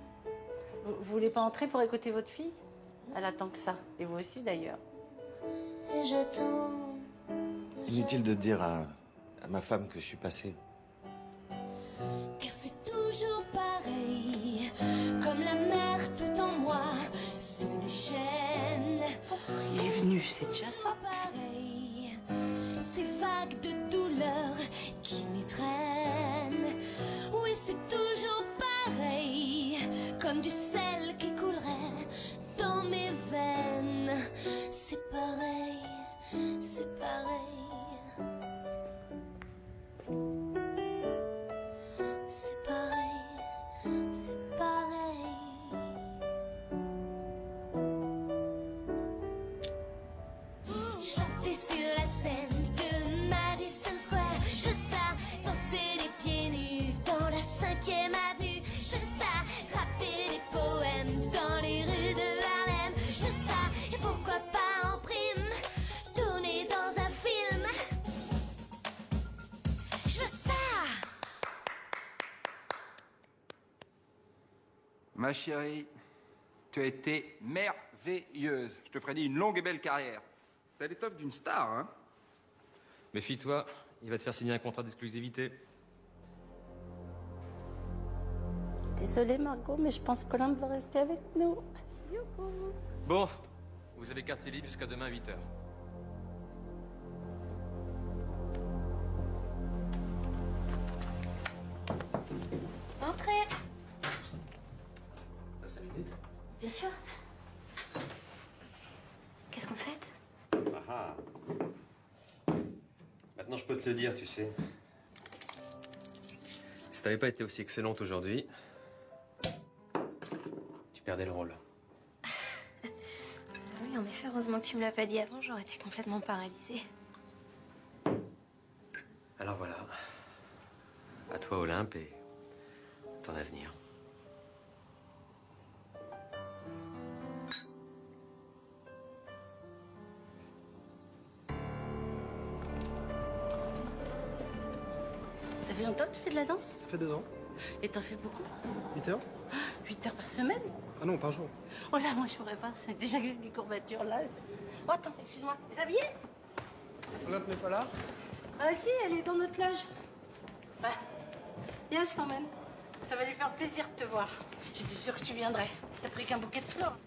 Vous voulez pas entrer pour écouter votre fille? Elle attend que ça. Et vous aussi d'ailleurs. Et j'attends. Inutile de dire à ma femme que je suis passé. Car c'est toujours pareil, comme la mer tout en moi se déchaîne. Il est venu, c'est déjà ça. Pareil, ces vagues de douleur qui m'étreignent. Oui, c'est toujours pareil, comme du sel qui coulerait dans mes veines. C'est pareil, c'est pareil. C'est pareil, c'est pareil. Chanter sur la scène de Madison Square, je veux ça, danser les pieds nus dans la 5e avenue, je veux ça, rapper des poèmes dans les rues de Harlem, je veux ça, et pourquoi pas en prime, tourner dans un film, je veux ça. Ma chérie, tu as été merveilleuse. Je te prédis une longue et belle carrière. T'as l'étoffe d'une star, hein? Méfie-toi, il va te faire signer un contrat d'exclusivité. Désolée Margot, mais je pense qu'Olympe va rester avec nous. Youhou. Bon, vous avez carte libre jusqu'à demain 8h. Entrez. T'as 5 minutes? Bien sûr. Qu'est-ce qu'on fait? Ah ah. Maintenant, je peux te le dire, tu sais. Si t'avais pas été aussi excellente aujourd'hui, tu perdais le rôle. Oui, en effet, heureusement que tu me l'as pas dit avant, j'aurais été complètement paralysée. Alors voilà. À toi, Olympe, et ton avenir. Ça fait longtemps que tu fais de la danse? Ça fait 2 ans. Et t'en fais beaucoup? 8 heures? 8 heures par semaine? Ah non, par jour. Oh là, moi je pourrais pas. Déjà que j'ai des courbatures là. Oh attends, excuse-moi. Xavier? L'autre n'est pas là? Ah si, elle est dans notre loge. Ouais. Viens, je t'emmène. Ça va lui faire plaisir de te voir. J'étais sûre que tu viendrais. T'as pris qu'un bouquet de fleurs.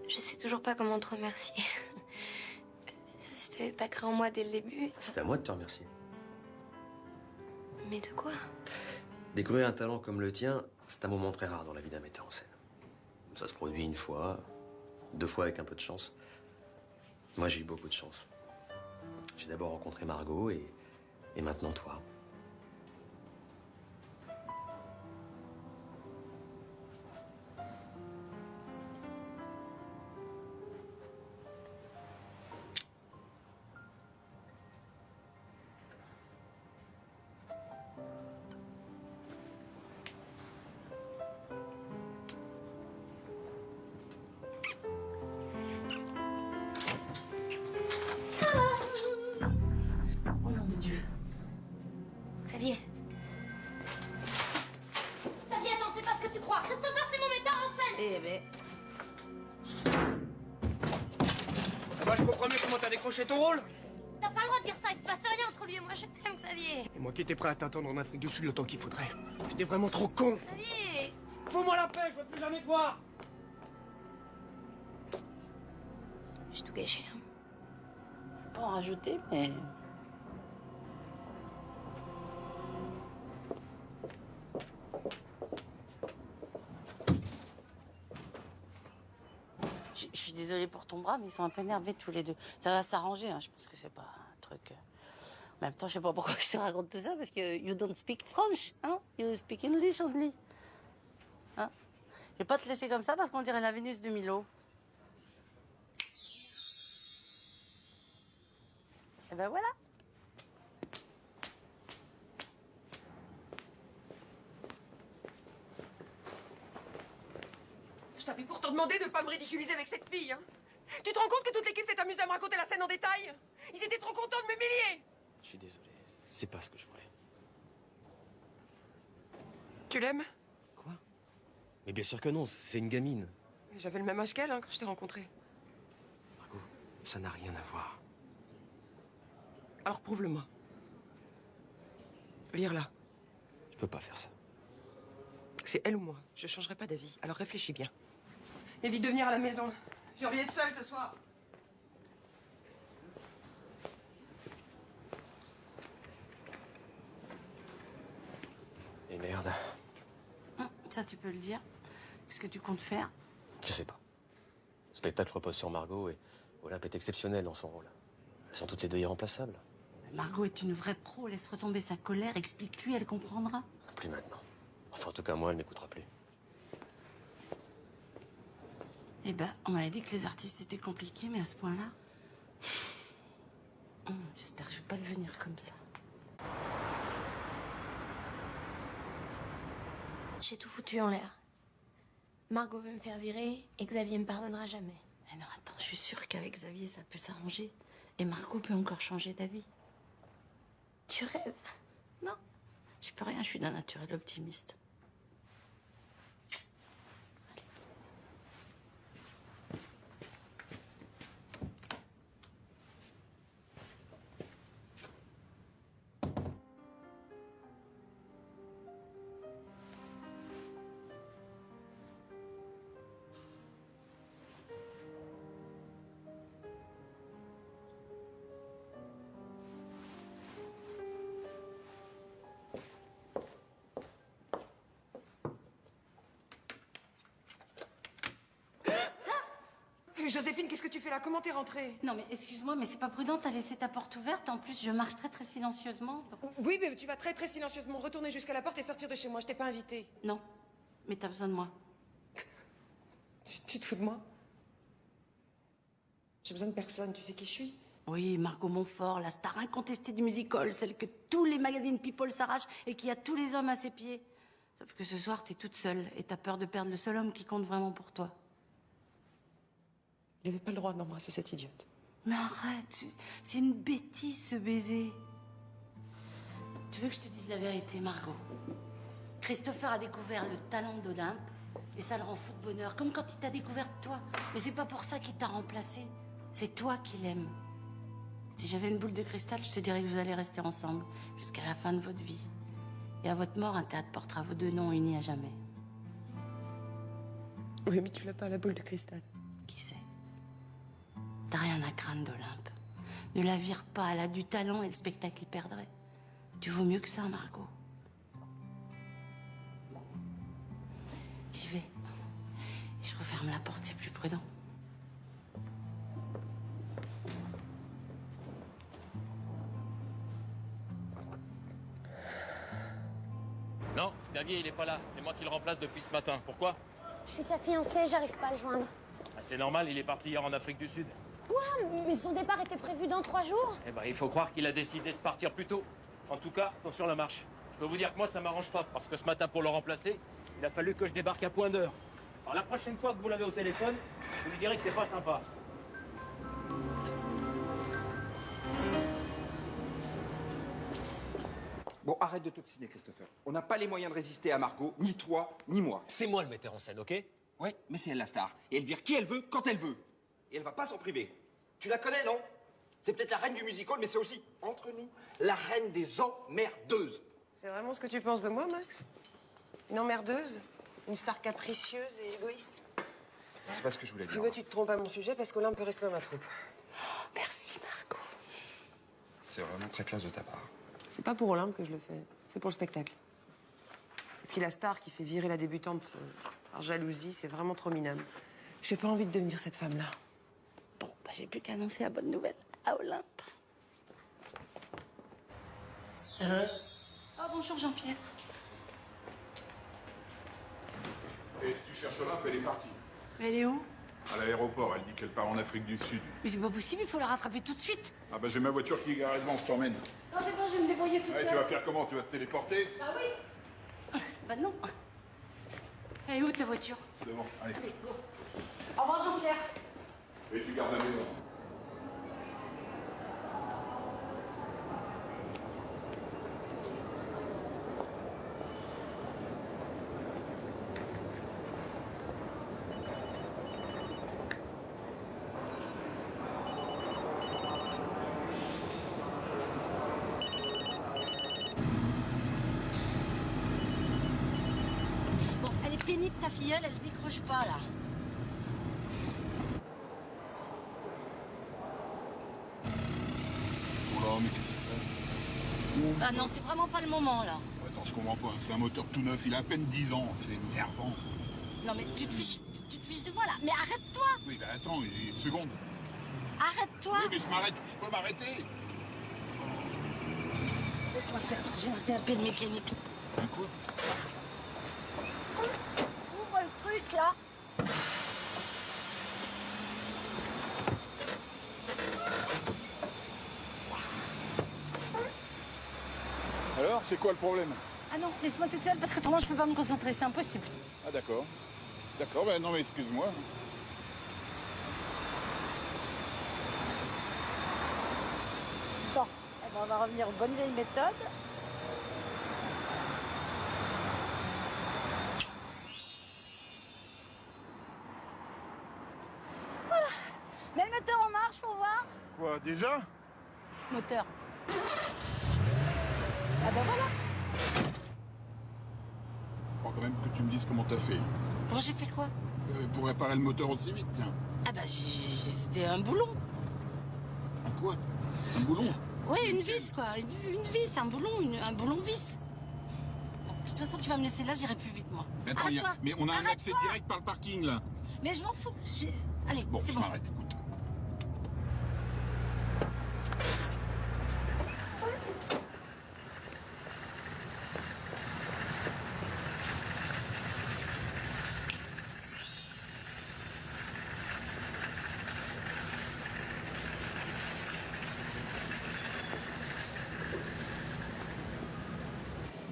Je sais toujours pas comment te remercier. Si t'avais pas cru en moi dès le début. C'est à moi de te remercier. Mais de quoi? Découvrir un talent comme le tien, c'est un moment très rare dans la vie d'un metteur en scène. Ça se produit 1 fois, 2 fois avec un peu de chance. Moi, j'ai eu beaucoup de chance. J'ai d'abord rencontré Margot et maintenant toi. Xavier. Xavier, attends, c'est pas ce que tu crois. Christopher, c'est mon metteur en scène. Eh ben... Moi, je comprends mieux comment t'as décroché ton rôle. T'as pas le droit de dire ça, il se passe rien entre lui et moi, je t'aime, Xavier. Et moi qui étais prêt à t'attendre en Afrique du Sud le temps qu'il faudrait. J'étais vraiment trop con. Xavier. Fous-moi la paix, je veux plus jamais te voir. J'ai tout gâché. Hein. Pas en rajouter, mais... Je suis désolée pour ton bras, mais ils sont un peu énervés tous les deux. Ça va s'arranger, hein. Je pense que c'est pas un truc... En même temps, je sais pas pourquoi je te raconte tout ça, parce que you don't speak French, hein? You speak English only. Hein? Je vais pas te laisser comme ça, parce qu'on dirait la Vénus de Milo. Et ben voilà. Je t'avais pourtant demandé de pas me ridiculiser avec cette fille, hein. Tu te rends compte que toute l'équipe s'est amusée à me raconter la scène en détail? Ils étaient trop contents de m'humilier. Je suis désolé, c'est pas ce que je voulais. Tu l'aimes? Quoi? Mais bien sûr que non, c'est une gamine. J'avais le même âge qu'elle, hein, quand je t'ai rencontré. Margot, ça n'a rien à voir. Alors prouve-le-moi. Vire-la. Je peux pas faire ça. C'est elle ou moi. Je changerai pas d'avis. Alors réfléchis bien. Évite de venir à la maison. J'ai envie d'être seule ce soir. Et merde. Ça, tu peux le dire. Qu'est-ce que tu comptes faire? Je sais pas. Le spectacle repose sur Margot et Olympe est exceptionnelle dans son rôle. Elles sont toutes les deux irremplaçables. Margot est une vraie pro. Laisse retomber sa colère. Explique-lui, elle comprendra. Plus maintenant. Enfin, en tout cas, moi, elle m'écoutera plus. Eh ben, on m'avait dit que les artistes étaient compliqués, mais à ce point-là... J'espère que je vais pas le venir comme ça. J'ai tout foutu en l'air. Margot veut me faire virer et Xavier me pardonnera jamais. Mais non, attends, je suis sûre qu'avec Xavier, ça peut s'arranger. Et Margot peut encore changer d'avis. Tu rêves? Non, je peux rien, je suis d'un naturel optimiste. Joséphine, qu'est-ce que tu fais là? Comment t'es rentrée? Non, mais excuse-moi, mais c'est pas prudent, t'as laissé ta porte ouverte. En plus, je marche très très silencieusement. Donc... Oui, mais tu vas très très silencieusement retourner jusqu'à la porte et sortir de chez moi. Je t'ai pas invitée. Non, mais t'as besoin de moi. Tu te fous de moi? J'ai besoin de personne, tu sais qui je suis? Oui, Margot Montfort, la star incontestée du music-hall, celle que tous les magazines People s'arrachent et qui a tous les hommes à ses pieds. Sauf que ce soir, t'es toute seule et t'as peur de perdre le seul homme qui compte vraiment pour toi. Il n'avait pas le droit d'embrasser cette idiote. Mais arrête, c'est une bêtise ce baiser. Tu veux que je te dise la vérité, Margot? Christopher a découvert le talent d'Olympe et ça le rend fou de bonheur, comme quand il t'a découvert toi. Mais c'est pas pour ça qu'il t'a remplacé. C'est toi qui l'aimes. Si j'avais une boule de cristal, je te dirais que vous allez rester ensemble jusqu'à la fin de votre vie. Et à votre mort, un théâtre portera vos deux noms unis à jamais. Oui, mais tu l'as pas, la boule de cristal. Qui sait? T'as rien à craindre d'Olympe. Ne la vire pas, elle a du talent et le spectacle y perdrait. Tu vaux mieux que ça, Margot. J'y vais. Et je referme la porte, c'est plus prudent. Non, Xavier, il est pas là. C'est moi qui le remplace depuis ce matin. Pourquoi? Je suis sa fiancée, j'arrive pas à le joindre. C'est normal, il est parti hier en Afrique du Sud. Quoi? Mais son départ était prévu dans 3 jours? Eh ben, il faut croire qu'il a décidé de partir plus tôt. En tout cas, attention la marche. Je peux vous dire que moi, ça m'arrange pas, parce que ce matin, pour le remplacer, il a fallu que je débarque à point d'heure. Alors la prochaine fois que vous l'avez au téléphone, vous lui direz que c'est pas sympa. Bon, arrête de t'obstiner, Christopher. On n'a pas les moyens de résister à Margot, ni toi, ni moi. C'est moi le metteur en scène, ok? Ouais, mais c'est elle la star. Et elle vire qui elle veut, quand elle veut. Et elle va pas s'en priver. Tu la connais, non? C'est peut-être la reine du musical, mais c'est aussi, entre nous, la reine des emmerdeuses. C'est vraiment ce que tu penses de moi, Max? Une emmerdeuse? Une star capricieuse et égoïste? C'est pas ce que je voulais dire. Eh ben, tu te trompes à mon sujet parce qu'Olympe peut rester dans ma troupe. Merci, Margot. C'est vraiment très classe de ta part. C'est pas pour Olympe que je le fais, c'est pour le spectacle. Et puis la star qui fait virer la débutante par jalousie, c'est vraiment trop minable. J'ai pas envie de devenir cette femme-là. Bon, bah, j'ai plus qu'à annoncer la bonne nouvelle à Olympe. Oh, bonjour Jean-Pierre. Et si tu cherches Olympe, elle est partie. Mais elle est où? À l'aéroport, elle dit qu'elle part en Afrique du Sud. Mais c'est pas possible, il faut la rattraper tout de suite. Ah bah j'ai ma voiture qui est garée devant, je t'emmène. Non, c'est bon, je vais me débrouiller toute Ouais, seule. tu vas faire comment? Tu vas te téléporter? Ah oui? Bah non. Elle est où ta voiture? C'est bon, allez. Allez, go. Au revoir Jean-Pierre. Et tu gardes la maison. Bon, elle est pénible ta filleule, elle décroche pas là. Oh là, mais qu'est-ce que c'est ça? Ah non, c'est vraiment pas le moment là. Attends, je comprends pas. C'est un moteur tout neuf, il a à peine 10 ans. C'est énervant. Non mais tu te fiches de moi là. Mais arrête-toi. Oui, bah attends, une seconde. Arrête-toi. Oui, mais je m'arrête, je peux m'arrêter. Laisse-moi faire. J'ai lancé un peu de mécanique. Un coup. Ouvre le truc là. Alors, c'est quoi le problème? Ah non, laisse-moi toute seule parce que autrement je peux pas me concentrer, c'est impossible. Ah d'accord. D'accord, ben non mais excuse-moi. Bon, eh ben, on va revenir aux bonnes vieilles méthodes. Voilà. Mets le moteur en marche pour voir. Quoi, déjà? Moteur. Ah ben voilà. Faut quand même que tu me dises comment t'as fait. Bon, j'ai fait quoi? Pour réparer le moteur aussi vite, tiens. Ah bah c'était un boulon. Un quoi? Un boulon? Oui, une vis quoi. Une vis, un boulon, un boulon vis. Bon, de toute façon, tu vas me laisser là, j'irai plus vite moi. Mais attends, Arrête-toi. mais on a un accès Arrête-toi. direct par le parking là. Mais je m'en fous. Allez, Bon, c'est je bon. m'arrête, écoute.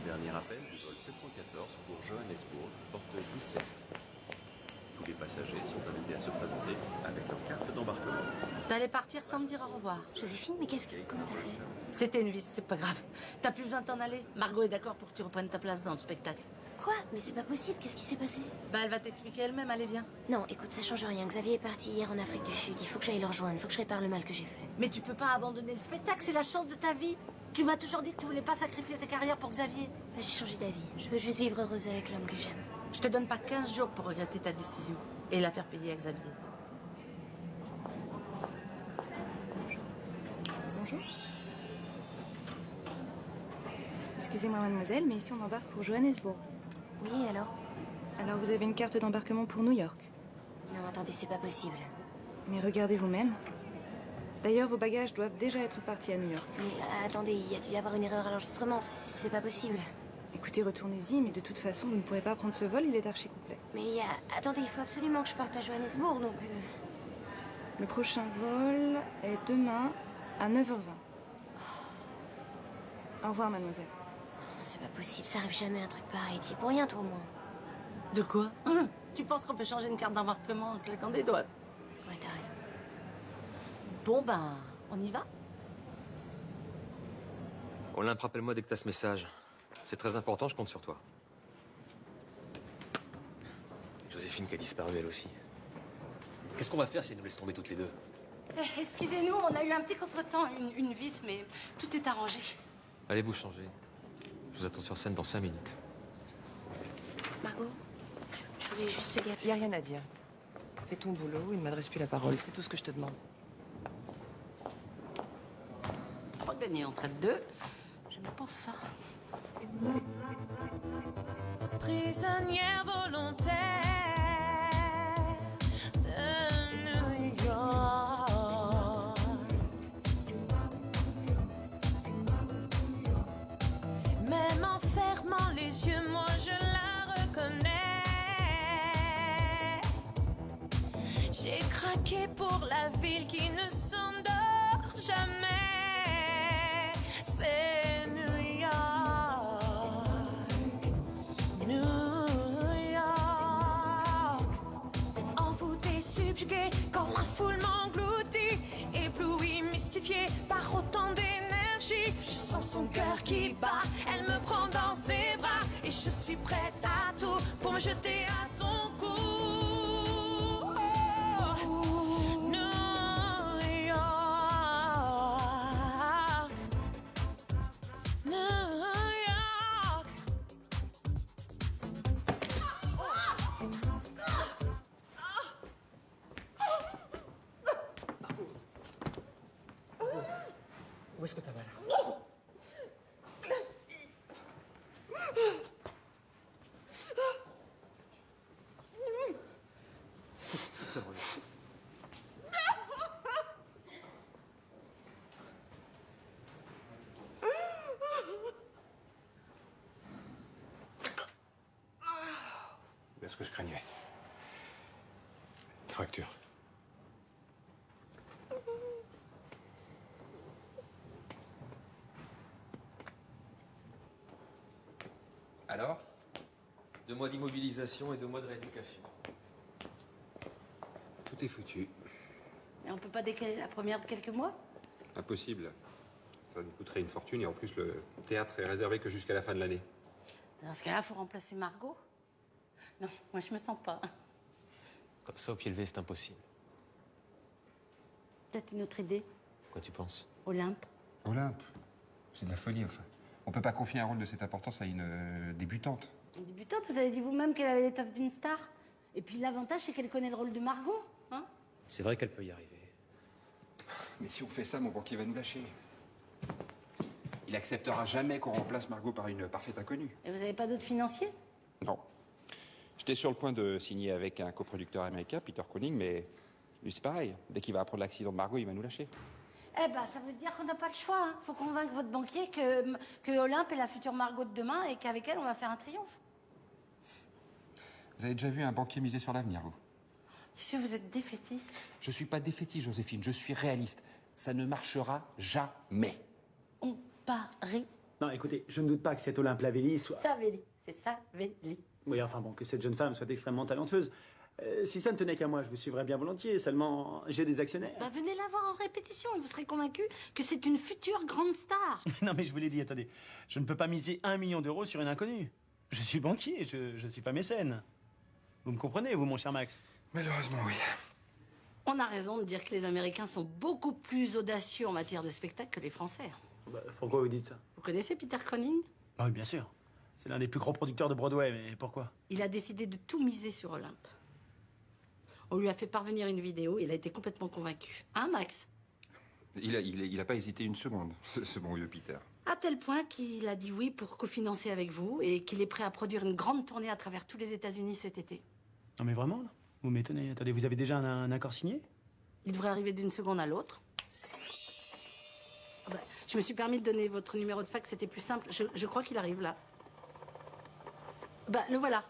Dernier appel du vol 714 pour Johannesburg, porte 17. Tous les passagers sont invités à se présenter avec leur carte d'embarquement. T'allais partir sans me dire au revoir. Joséphine, mais comment t'as fait? C'était une vis, c'est pas grave. T'as plus besoin de t'en aller. Margot est d'accord pour que tu reprennes ta place dans le spectacle. Quoi? Mais c'est pas possible, qu'est-ce qui s'est passé? Bah, elle va t'expliquer elle-même, allez, viens. Non, écoute, ça change rien. Xavier est parti hier en Afrique du Sud. Il faut que j'aille le rejoindre. Il faut que je répare le mal que j'ai fait. Mais tu peux pas abandonner le spectacle, c'est la chance de ta vie. Tu m'as toujours dit que tu voulais pas sacrifier ta carrière pour Xavier. Bah, j'ai changé d'avis. Je veux juste vivre heureuse avec l'homme que j'aime. Je te donne pas 15 jours pour regretter ta décision et la faire payer à Xavier. Bonjour. Excusez-moi, mademoiselle, mais ici on embarque pour Johannesburg. Oui, alors? Alors vous avez une carte d'embarquement pour New York. Non, attendez, c'est pas possible. Mais regardez vous-même. D'ailleurs, vos bagages doivent déjà être partis à New York. Mais attendez, il y a dû y avoir une erreur à l'enregistrement. C'est pas possible. Écoutez, retournez-y, mais de toute façon, vous ne pourrez pas prendre ce vol, il est archi complet. Mais il y a... Attendez, il faut absolument que je parte à Johannesburg, donc... Le prochain vol est demain à 9h20. Au revoir, mademoiselle. C'est pas possible, ça arrive jamais un truc pareil. T'y es pour rien, toi, au moins. De quoi? Tu penses qu'on peut changer une carte d'embarquement en claquant des doigts? Ouais, t'as raison. Bon, ben, on y va? Olympe, rappelle-moi dès que t'as ce message. C'est très important, je compte sur toi. Joséphine qui a disparu, elle aussi. Qu'est-ce qu'on va faire si elle nous laisse tomber toutes les deux? Excusez-nous, on a eu un petit contretemps, une vis, mais tout est arrangé. Allez vous changer. Je vous attends sur scène dans 5 minutes. Margot, je voulais juste te dire... Il n'y a rien à dire. Fais ton boulot et ne m'adresse plus la parole. C'est tout ce que je te demande. Pas gagner entre elles deux. J'aime pas ça. Prisonnière volontaire de New York. Même en fermant les yeux, moi je la reconnais. J'ai craqué pour la ville qui ne s'endort jamais. C'est New York, New York. Envoûté, subjugué, quand la foule m'engloutit. Ébloui, mystifié par autant d'énergie. Je sens son cœur qui bat, elle me prend dans ses bras. Et je suis prête à tout pour me jeter à son cou. Où est-ce que t'as mal? C'est heureux. C'est ce que je craignais. Fracture. Alors? 2 mois d'immobilisation et 2 mois de rééducation. Tout est foutu. Mais on peut pas décaler la première de quelques mois? Impossible. Ça nous coûterait une fortune et en plus le théâtre est réservé que jusqu'à la fin de l'année. Dans ce cas-là, faut remplacer Margot? Non, moi je me sens pas. Comme ça, au pied levé, c'est impossible. Peut-être une autre idée? Quoi tu penses? Olympe? Olympe, c'est de la folie enfin. On peut pas confier un rôle de cette importance à une débutante. Une débutante, vous avez dit vous-même qu'elle avait l'étoffe d'une star. Et puis l'avantage, c'est qu'elle connaît le rôle de Margot, hein? C'est vrai qu'elle peut y arriver. Mais si on fait ça, mon banquier va nous lâcher. Il acceptera jamais qu'on remplace Margot par une parfaite inconnue. Et vous avez pas d'autres financiers? Non. J'étais sur le point de signer avec un coproducteur américain, Peter Koenig, mais lui c'est pareil. Dès qu'il va apprendre l'accident de Margot, il va nous lâcher. Eh ben, ça veut dire qu'on n'a pas le choix. Hein. Faut convaincre votre banquier que Olympe est la future Margot de demain et qu'avec elle, on va faire un triomphe. Vous avez déjà vu un banquier miser sur l'avenir, vous? Si vous êtes défaitiste. Je suis pas défaitiste, Joséphine, je suis réaliste. Ça ne marchera jamais. On parie. Non, écoutez, je ne doute pas que cette Olympe Lavelli soit... Savelli, c'est Savelli. Oui, enfin bon, que cette jeune femme soit extrêmement talentueuse. Si ça ne tenait qu'à moi, je vous suivrais bien volontiers. Seulement, j'ai des actionnaires. Bah, venez la voir en répétition et vous serez convaincu que c'est une future grande star. Non, mais je vous l'ai dit, attendez. Je ne peux pas miser 1 million d'euros sur une inconnue. Je suis banquier, je ne suis pas mécène. Vous me comprenez, vous, mon cher Max? Malheureusement, oui. On a raison de dire que les Américains sont beaucoup plus audacieux en matière de spectacle que les Français. Bah, pourquoi vous dites ça? Vous connaissez Peter Koenig? Ah oui, bien sûr. C'est l'un des plus gros producteurs de Broadway, mais pourquoi? Il a décidé de tout miser sur Olympe. On lui a fait parvenir une vidéo et il a été complètement convaincu. Hein, Max? Il a pas hésité une seconde, ce bon vieux Peter. À tel point qu'il a dit oui pour cofinancer avec vous et qu'il est prêt à produire une grande tournée à travers tous les États-Unis cet été. Non, mais vraiment, là? Vous m'étonnez. Attendez, vous avez déjà un accord signé? Il devrait arriver d'une seconde à l'autre. Ah bah, je me suis permis de donner votre numéro de fax, c'était plus simple. Je crois qu'il arrive là. Bah, le voilà.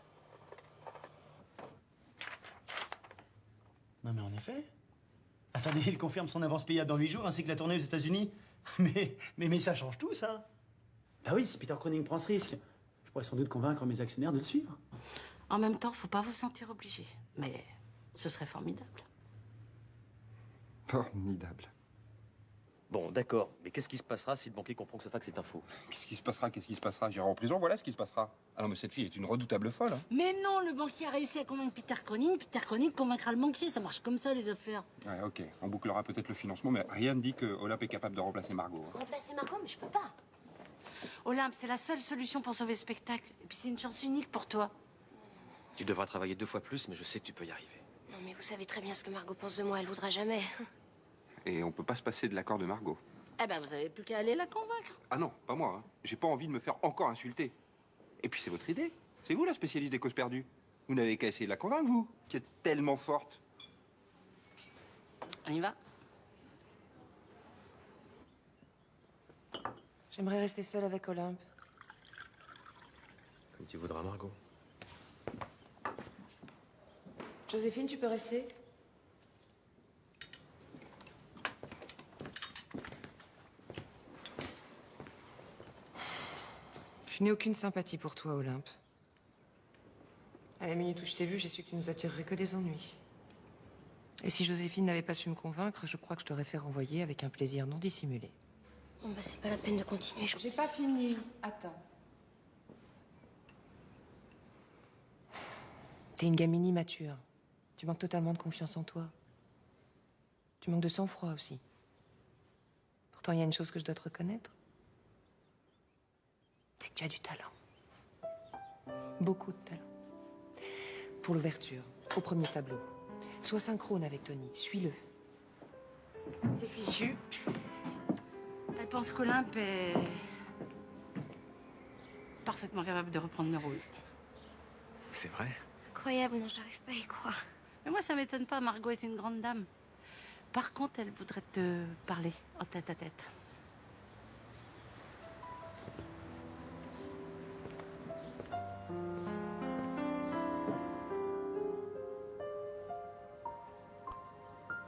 Non, mais en effet. Attendez, il confirme son avance payable dans 8 jours, ainsi que la tournée aux États-Unis. Mais ça change tout, ça. Bah oui, si Peter Koenig prend ce risque, je pourrais sans doute convaincre mes actionnaires de le suivre. En même temps, faut pas vous sentir obligé. Mais ce serait formidable. Formidable. Bon, d'accord, mais qu'est-ce qui se passera si le banquier comprend que ce fax est un faux? Qu'est-ce qui se passera? Qu'est-ce qui se passera? J'irai en prison, voilà ce qui se passera. Ah non, mais cette fille est une redoutable folle. Hein. Mais non, le banquier a réussi à convaincre Peter Cronin convaincra le banquier. Ça marche comme ça, les affaires. Ouais, ok. On bouclera peut-être le financement, mais rien ne dit que Olympe est capable de remplacer Margot. Hein. Remplacer Margot, mais je peux pas. Olympe, c'est la seule solution pour sauver le spectacle. Et puis c'est une chance unique pour toi. Tu devras travailler 2 fois plus, mais je sais que tu peux y arriver. Non, mais vous savez très bien ce que Margot pense de moi. Elle voudra jamais. Et on peut pas se passer de l'accord de Margot. Eh ben, vous avez plus qu'à aller la convaincre. Ah non, pas moi. Hein. J'ai pas envie de me faire encore insulter. Et puis c'est votre idée. C'est vous la spécialiste des causes perdues. Vous n'avez qu'à essayer de la convaincre, vous, qui êtes tellement forte. On y va? J'aimerais rester seule avec Olympe. Comme tu voudras, Margot. Joséphine, tu peux rester? Je n'ai aucune sympathie pour toi, Olympe. À la minute où je t'ai vue, j'ai su que tu nous attirerais que des ennuis. Et si Joséphine n'avait pas su me convaincre, je crois que je t'aurais fait renvoyer avec un plaisir non dissimulé. Bon, bah, c'est pas la peine de continuer. J'ai pas fini. Attends. T'es une gamine immature. Tu manques totalement de confiance en toi. Tu manques de sang-froid aussi. Pourtant, il y a une chose que je dois te reconnaître. C'est que tu as du talent. Beaucoup de talent. Pour l'ouverture, au premier tableau. Sois synchrone avec Tony, suis-le. C'est fichu. Elle pense qu'Olympe est parfaitement capable de reprendre le rôle. C'est vrai? Incroyable, non, j'arrive pas à y croire. Mais moi, ça m'étonne pas. Margot est une grande dame. Par contre, elle voudrait te parler en tête à tête.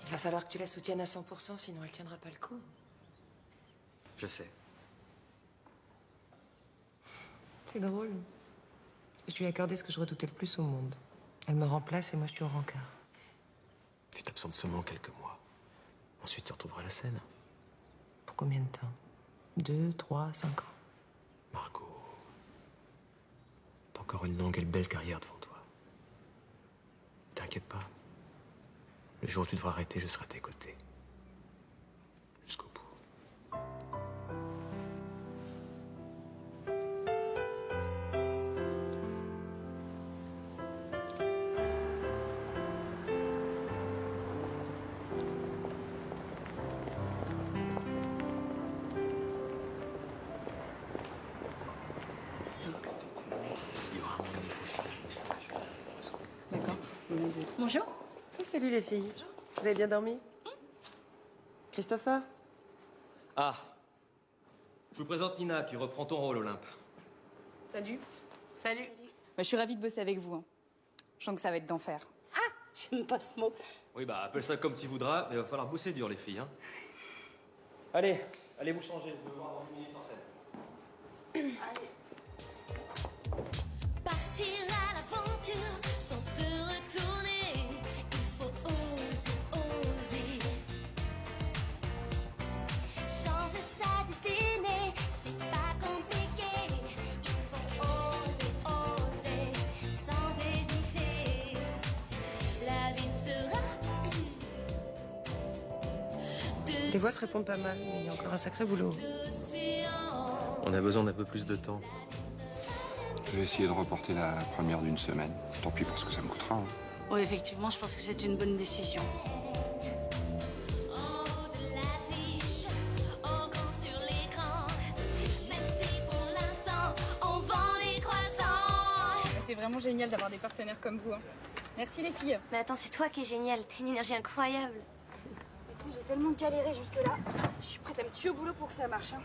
Il va falloir que tu la soutiennes à 100%, sinon elle tiendra pas le coup. Je sais. C'est drôle. Je lui ai accordé ce que je redoutais le plus au monde. Elle me remplace et moi je suis au rencard. Tu t'absentes seulement quelques mois. Ensuite, tu retrouveras la scène. Pour combien de temps? 2, 3, 5 ans? Margot, t'as encore une longue et belle carrière devant toi. T'inquiète pas. Le jour où tu devras arrêter, je serai à tes côtés. Jusqu'au bout. D'accord. Bonjour. Oh, salut les filles. Vous avez bien dormi? Christopher? Ah, je vous présente Nina, qui reprend ton rôle, Olympe. Salut. Salut. Bah, je suis ravie de bosser avec vous. Hein. Je sens que ça va être d'enfer. J'aime pas ce mot. Oui, bah, appelle ça comme tu voudras, mais il va falloir bosser dur, les filles, hein. Allez, allez vous changer, je veux voir dans 10 minutes en scène. Partir à l'aventure sans se retourner. Il faut oser. Changer sa destinée, c'est pas compliqué. Il faut oser, sans hésiter. La vie sera. Les voix se répondent pas mal, mais il y a encore un sacré boulot. On a besoin d'un peu plus de temps. Je vais essayer de reporter la première d'une semaine. Tant pis pour ce que ça me coûtera. Hein. Oui, effectivement, je pense que c'est une bonne décision. C'est vraiment génial d'avoir des partenaires comme vous. Hein. Merci les filles. Mais attends, c'est toi qui es génial. T'as une énergie incroyable. Tu sais, j'ai tellement galéré jusque-là. Je suis prête à me tuer au boulot pour que ça marche. Hein.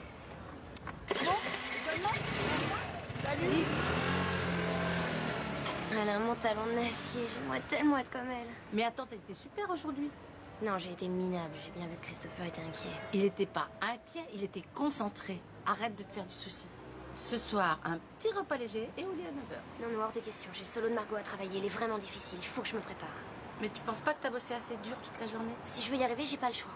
Bon, étonnement. Salut. Elle a un mental en acier. J'aimerais tellement être comme elle. Mais attends, t'as été super aujourd'hui. Non, j'ai été minable. J'ai bien vu que Christopher était inquiet. Il n'était pas inquiet, il était concentré. Arrête de te faire du souci. Ce soir, un petit repas léger et au lit à 9h. Non, hors de question. J'ai le solo de Margot à travailler. Il est vraiment difficile. Il faut que je me prépare. Mais tu penses pas que t'as bossé assez dur toute la journée? Si je veux y arriver, j'ai pas le choix.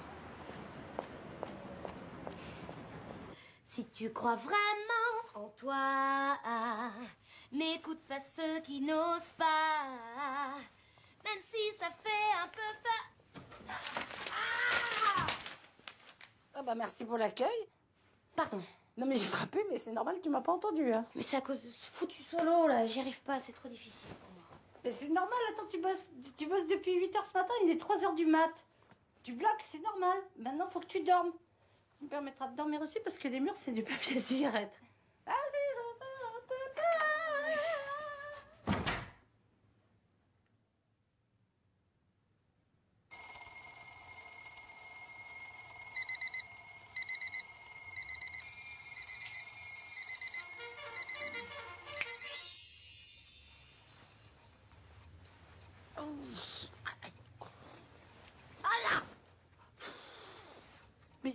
Si tu crois vraiment en toi, n'écoute pas ceux qui n'osent pas, même si ça fait un peu peur. Ah bah merci pour l'accueil. Pardon. Non mais j'ai frappé, mais c'est normal, tu m'as pas entendu. Hein. Mais c'est à cause de ce foutu solo là, j'y arrive pas, c'est trop difficile pour moi. Mais c'est normal, attends, tu bosses depuis 8h ce matin, il est 3h du mat. Tu bloques, c'est normal. Maintenant, faut que tu dormes. Ça me permettra de dormir aussi parce que les murs, c'est du papier à cigarette. Ah, c'est ça, un peu peur. Mais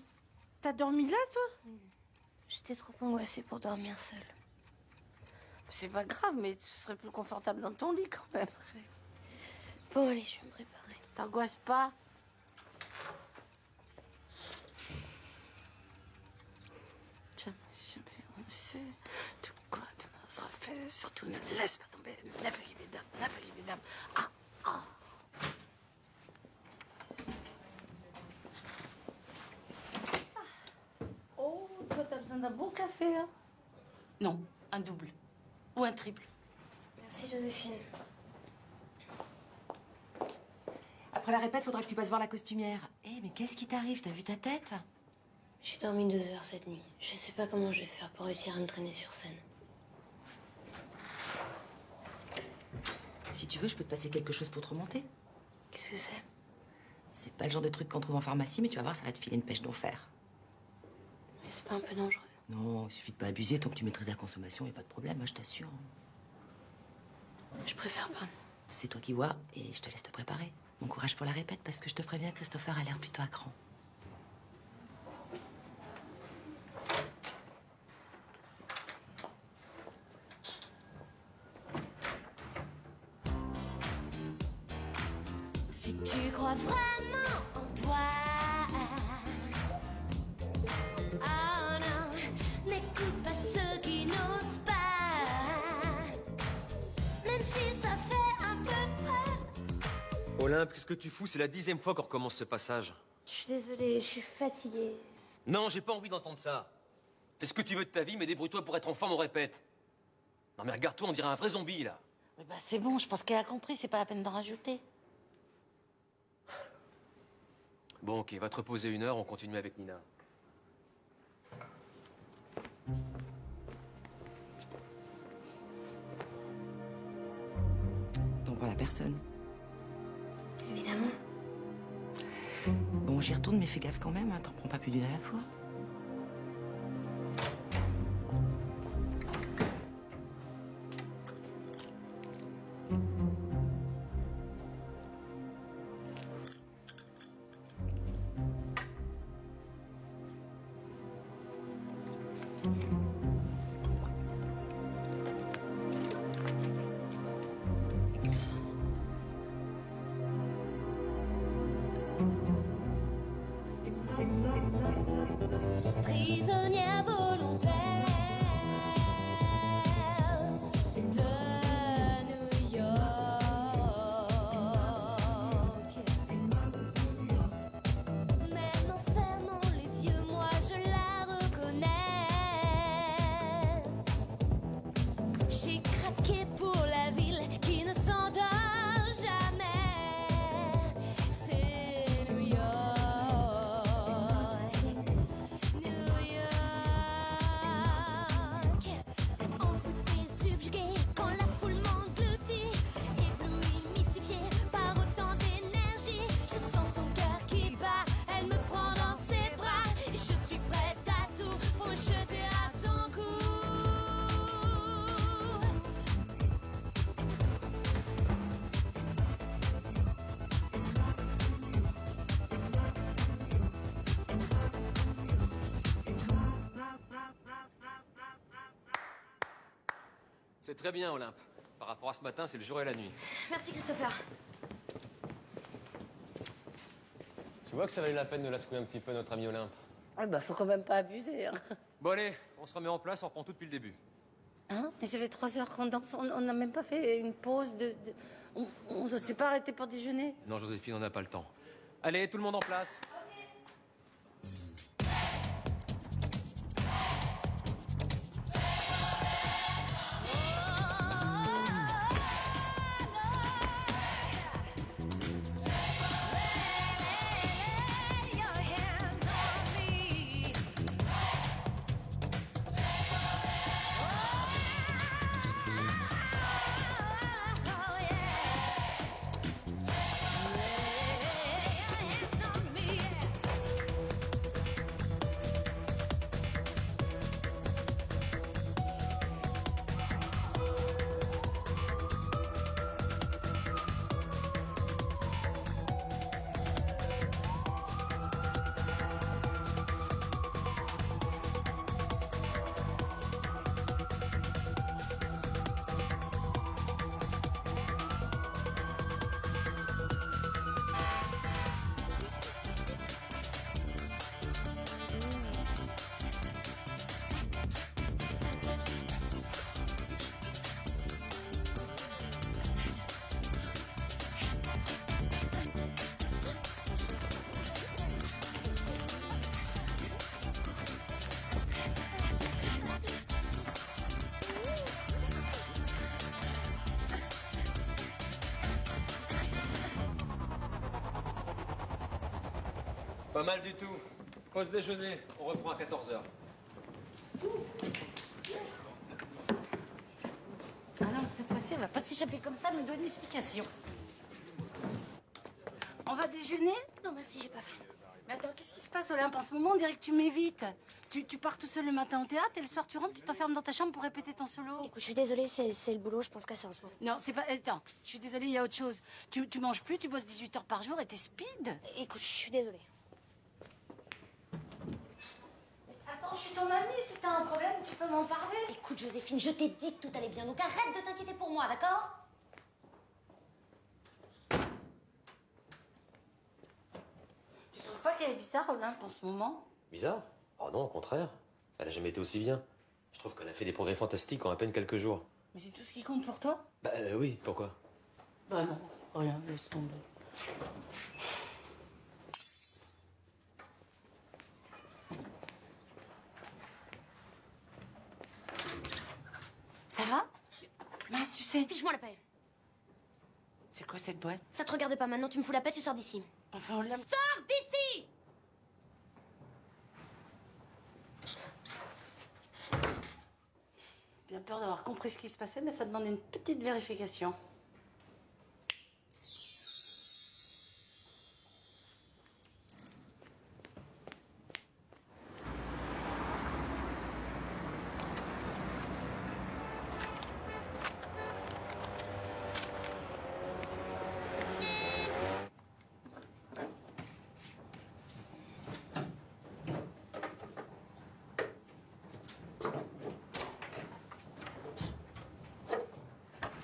t'as dormi là, toi? J'étais trop angoissée pour dormir seule. C'est pas grave, mais tu serais plus confortable dans ton lit quand même. Bon, allez, je vais me préparer. T'angoisses pas? Jamais on sait de quoi demain sera fait. Surtout ne laisse pas tomber. Never give it up, never give it up. Ah, ah. Oh, toi, t'as besoin d'un bon café, hein? Non, un double. Ou un triple. Merci, Joséphine. Après la répète, faudra que tu passes voir la costumière. Eh, mais qu'est-ce qui t'arrive? T'as vu ta tête? J'ai dormi 2 heures cette nuit. Je sais pas comment je vais faire pour réussir à me traîner sur scène. Si tu veux, je peux te passer quelque chose pour te remonter. Qu'est-ce que c'est? C'est pas le genre de truc qu'on trouve en pharmacie, mais tu vas voir, ça va te filer une pêche d'enfer. Mais c'est pas un peu dangereux? Non, il suffit de pas abuser. Tant que tu maîtrises la consommation, y a pas de problème, hein, je t'assure. Je préfère pas. C'est toi qui vois, et je te laisse te préparer. Bon courage pour la répète, parce que je te préviens, Christopher a l'air plutôt à cran. Si tu crois vraiment en toi, ah non, n'écoute pas ceux qui n'osent pas, même si ça fait un peu peur. Olympe, qu'est-ce que tu fous? C'est la 10e fois qu'on recommence ce passage. Je suis désolée, je suis fatiguée. Non, j'ai pas envie d'entendre ça. Fais ce que tu veux de ta vie, mais débrouille-toi pour être en forme, on répète. Non mais regarde-toi, on dirait un vrai zombie, là. Mais bah c'est bon, je pense qu'elle a compris, c'est pas la peine d'en rajouter. Bon, ok, va te reposer 1 heure, on continue avec Nina. T'en parles à personne. Évidemment. Bon, j'y retourne, mais fais gaffe quand même, hein, t'en prends pas plus d'une à la fois. Prisonnière volontaire de New York. Même en fermant les yeux, moi je la reconnais. J'ai craqué pour la ville qui ne s'endort jamais. C'est New York. Envoûté, subjugué, quand la foule m'engloutit, ébloui, mystifié par autant d'énergie, je sens son cœur qui bat, elle me prend dans ses bras, et je suis prête à tout pour me jeter à son cou. C'est très bien, Olympe. Par rapport à ce matin, c'est le jour et la nuit. Merci Christopher. Tu vois que ça valait la peine de la secouer un petit peu, notre ami Olympe. Ah bah faut quand même pas abuser, hein. Bon allez, on se remet en place, on reprend tout depuis le début. Hein? Mais ça fait 3 heures qu'on danse, on n'a même pas fait une pause on ne s'est pas arrêté pour déjeuner. Non, Joséphine, on n'a pas le temps. Allez, tout le monde en place. Pas mal du tout. Pause déjeuner, on reprend à 14h. Ah non, cette fois-ci, elle va pas s'échapper comme ça, me donne une explication. On va déjeuner? Non, merci, j'ai pas faim. Mais attends, qu'est-ce qui se passe, Olympe? En ce moment, on dirait que tu m'évites. Tu pars toute seule le matin au théâtre et le soir, tu rentres, tu t'enfermes dans ta chambre pour répéter ton solo. Écoute, je suis désolée, c'est le boulot, je pense qu'à ça en ce moment. Non, c'est pas... Attends, je suis désolée, il y a autre chose. Tu manges plus, tu bosses 18 heures par jour et t'es speed. Écoute, je suis désolée. Attends, je suis ton amie, si t'as un problème, tu peux m'en parler. Écoute, Joséphine, je t'ai dit que tout allait bien, donc arrête de t'inquiéter pour moi, d'accord? Tu trouves pas qu'elle est bizarre, Olympe, en ce moment? Bizarre? Oh non, au contraire. Elle a jamais été aussi bien. Je trouve qu'elle a fait des progrès fantastiques en à peine quelques jours. Mais c'est tout ce qui compte pour toi? Bah oui, pourquoi? Bah non, rien, laisse tomber. Ça va? Mince, tu sais. Fiche-moi la paix. C'est quoi cette boîte? Ça te regarde pas maintenant, tu me fous la paix, tu sors d'ici. Enfin, on l'a... Sors d'ici! Bien peur d'avoir compris ce qui se passait, mais ça demande une petite vérification.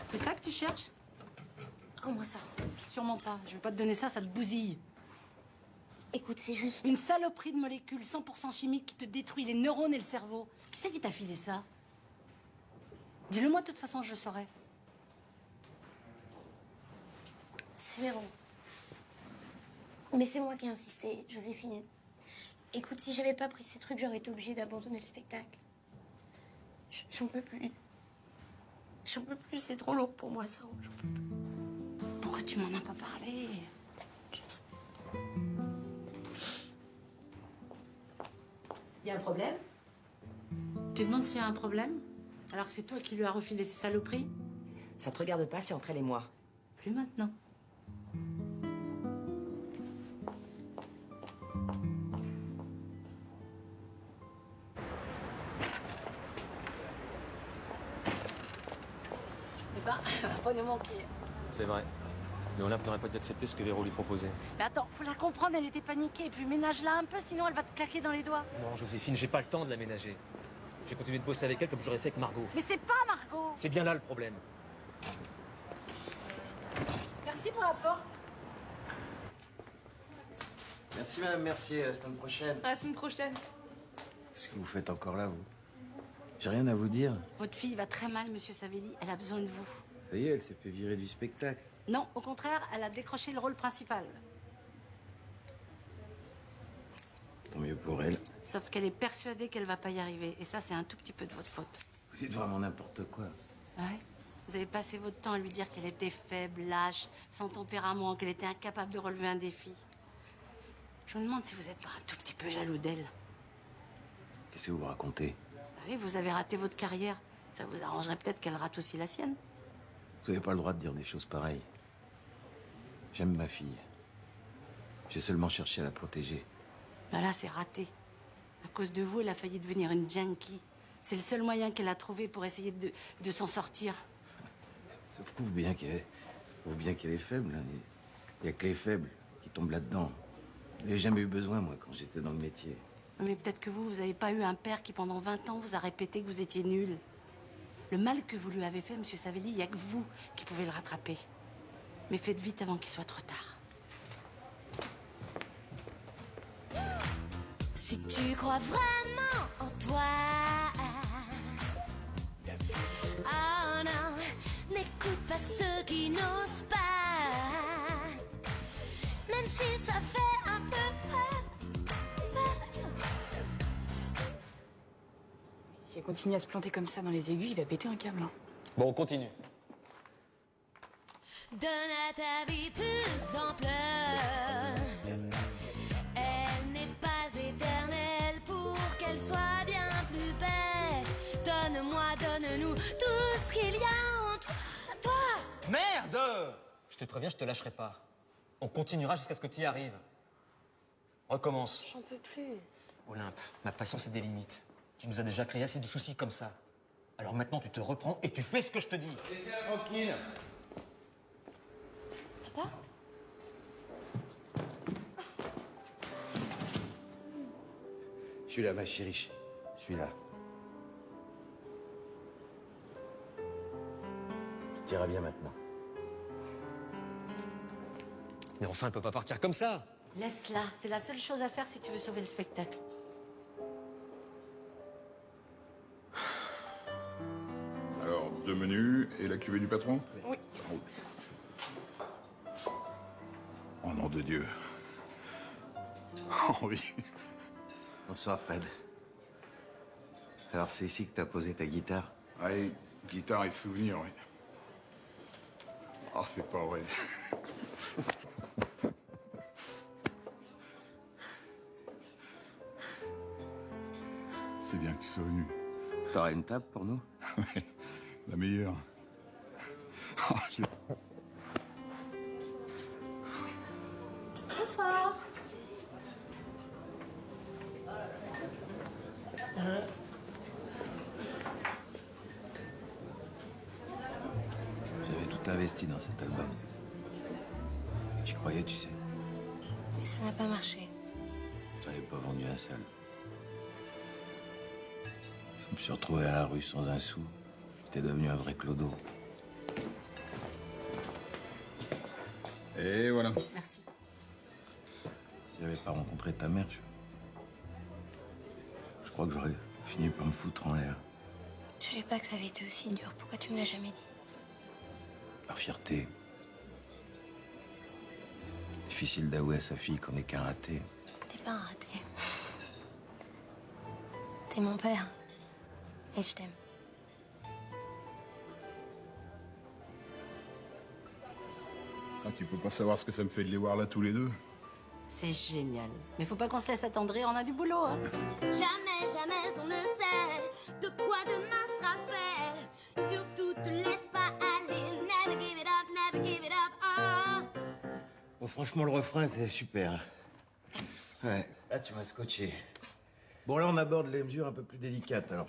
C'est ça que tu cherches? Rends-moi ça. Sûrement pas. Je vais pas te donner ça, ça te bousille. Écoute, c'est juste... Une saloperie de molécules 100% chimiques qui te détruit les neurones et le cerveau. Qui c'est qui t'a filé ça? Dis-le-moi, de toute façon, je le saurais. C'est Véro. Mais c'est moi qui ai insisté, Joséphine. Écoute, si j'avais pas pris ces trucs, j'aurais été obligée d'abandonner le spectacle. J'en peux plus. J'en peux plus, c'est trop lourd pour moi, ça. J'en peux plus. Pourquoi tu m'en as pas parlé? Je sais. Il y a un problème? Tu demandes s'il y a un problème? Alors que c'est toi qui lui as refilé ces saloperies? Ça te regarde pas, c'est entre elle et moi. Plus maintenant. Eh ben, prenez mon pied. C'est vrai. Mais Olympe n'aurait pas dû accepter ce que Véro lui proposait. Mais attends, faut la comprendre, elle était paniquée. Et puis ménage-la un peu, sinon elle va te claquer dans les doigts. Non, Joséphine, j'ai pas le temps de la ménager. J'ai continué de bosser avec elle comme j'aurais fait avec Margot. Mais c'est pas Margot. C'est bien là le problème. Merci pour l'apport. Merci, madame Mercier. À la semaine prochaine. À la semaine prochaine. Qu'est-ce que vous faites encore là, vous? J'ai rien à vous dire. Votre fille va très mal, monsieur Savelli. Elle a besoin de vous. Ça y est, elle s'est fait virer du spectacle. Non, au contraire, elle a décroché le rôle principal. Tant mieux pour elle. Sauf qu'elle est persuadée qu'elle va pas y arriver. Et ça, c'est un tout petit peu de votre faute. Vous êtes vraiment n'importe quoi. Ouais. Vous avez passé votre temps à lui dire qu'elle était faible, lâche, sans tempérament, qu'elle était incapable de relever un défi. Je me demande si vous êtes pas un tout petit peu jaloux d'elle. Qu'est-ce que vous racontez? Bah oui, vous avez raté votre carrière. Ça vous arrangerait peut-être qu'elle rate aussi la sienne. Vous n'avez pas le droit de dire des choses pareilles. J'aime ma fille. J'ai seulement cherché à la protéger. Bah là, c'est raté. À cause de vous, elle a failli devenir une junkie. C'est le seul moyen qu'elle a trouvé pour essayer de s'en sortir. Ça prouve bien qu'elle est faible. Hein. Il n'y a que les faibles qui tombent là-dedans. Je n'ai jamais eu besoin, moi, quand j'étais dans le métier. Mais peut-être que vous n'avez pas eu un père qui, pendant 20 ans, vous a répété que vous étiez nul. Le mal que vous lui avez fait, monsieur Savelli, il n'y a que vous qui pouvez le rattraper. Mais faites vite avant qu'il soit trop tard. Si tu crois vraiment en toi, oh non, n'écoute pas ceux qui n'osent pas, même si ça fait un peu peur. Si elle continue à se planter comme ça dans les aigus, il va péter un câble. Hein. Bon, on continue. Donne à ta vie plus d'ampleur. Elle n'est pas éternelle pour qu'elle soit bien plus belle. Donne-moi, donne-nous tout ce qu'il y a entre toi. Merde! Je te préviens, je te lâcherai pas. On continuera jusqu'à ce que tu y arrives. Recommence. J'en peux plus. Olympe, ma patience a des limites. Tu nous as déjà créé assez de soucis comme ça. Alors maintenant, tu te reprends et tu fais ce que je te dis. Laissez-la tranquille. Papa? Je suis là, ma chérie. Je suis là. Tu iras bien maintenant. Mais enfin, elle peut pas partir comme ça. Laisse-la. C'est la seule chose à faire si tu veux sauver le spectacle. Alors, 2 menus et la cuvée du patron? Oui. Oh nom de Dieu. Henri. Bonsoir, Fred. Alors, c'est ici que t'as posé ta guitare? Oui, guitare et souvenirs, oui. Ah, c'est pas vrai. C'est bien que tu sois venu. T'auras une table pour nous? Ouais, la meilleure. Ah, Bonsoir. J'avais tout investi dans cet album. J'y croyais, tu sais. Mais ça n'a pas marché. J'en avais pas vendu un seul. Je me suis retrouvé à la rue sans un sou. J'étais devenu un vrai clodo. Et voilà. Merci. J'avais pas rencontré ta mère, je crois que j'aurais fini par me foutre en l'air. Je savais pas que ça avait été aussi dur. Pourquoi tu me l'as jamais dit? Par fierté. Difficile d'avouer à sa fille qu'on n'est qu'un raté. T'es pas un raté. T'es mon père. Et je t'aime. Ah, tu peux pas savoir ce que ça me fait de les voir là tous les deux. C'est génial. Mais faut pas qu'on se laisse attendrir, on a du boulot. Hein. Jamais, jamais on ne sait de quoi demain sera fait. Surtout te laisse pas aller. Never give it up, never give it up. Oh. Bon, franchement, le refrain, c'est super. Ouais. Là, tu m'as scotché. Bon, là, on aborde les mesures un peu plus délicates. Alors,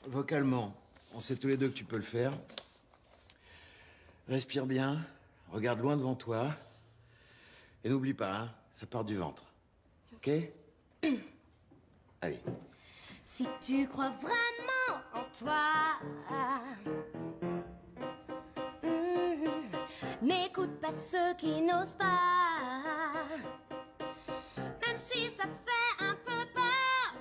vocalement, on sait tous les deux que tu peux le faire. Respire bien, regarde loin devant toi. Et n'oublie pas, hein, ça part du ventre. OK? Allez. Si tu crois vraiment en toi, n'écoute pas ceux qui n'osent pas, même si ça fait un peu peur.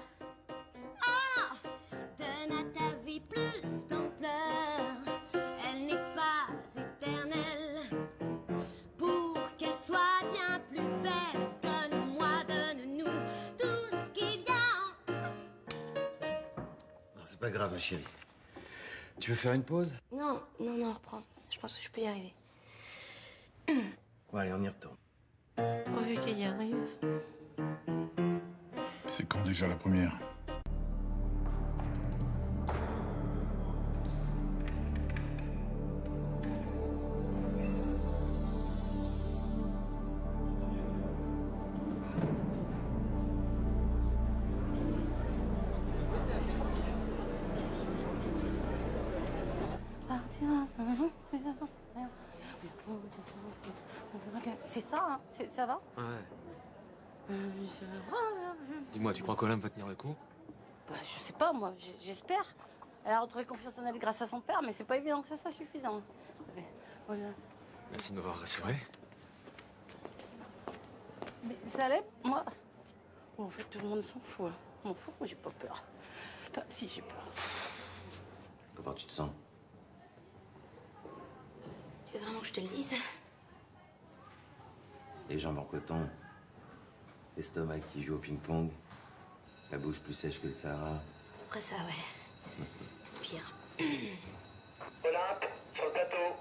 c'est pas grave, ma chérie. Tu veux faire une pause? Non, on reprend. Je pense que je peux y arriver. Bon, allez, on y retourne. Pourvu qu'il y arrive. C'est quand déjà la première? C'est ça, hein? Ça va? Ouais. Dis-moi, tu crois qu'Olympe va tenir le coup? Bah, je sais pas, moi, j'espère. Elle a retrouvé confiance en elle grâce à son père, mais c'est pas évident que ce soit suffisant. Voilà. Merci de m'avoir rassuré. Mais ça allait, moi? Bon, en fait, tout le monde s'en fout. Hein. Je m'en fous, moi, j'ai pas peur. Enfin, si, j'ai peur. Comment tu te sens? Tu veux vraiment que je te le dise? Les jambes en coton, l'estomac qui joue au ping-pong, la bouche plus sèche que le Sahara. Après ça, ouais. Pire. Olympe, sur le plateau.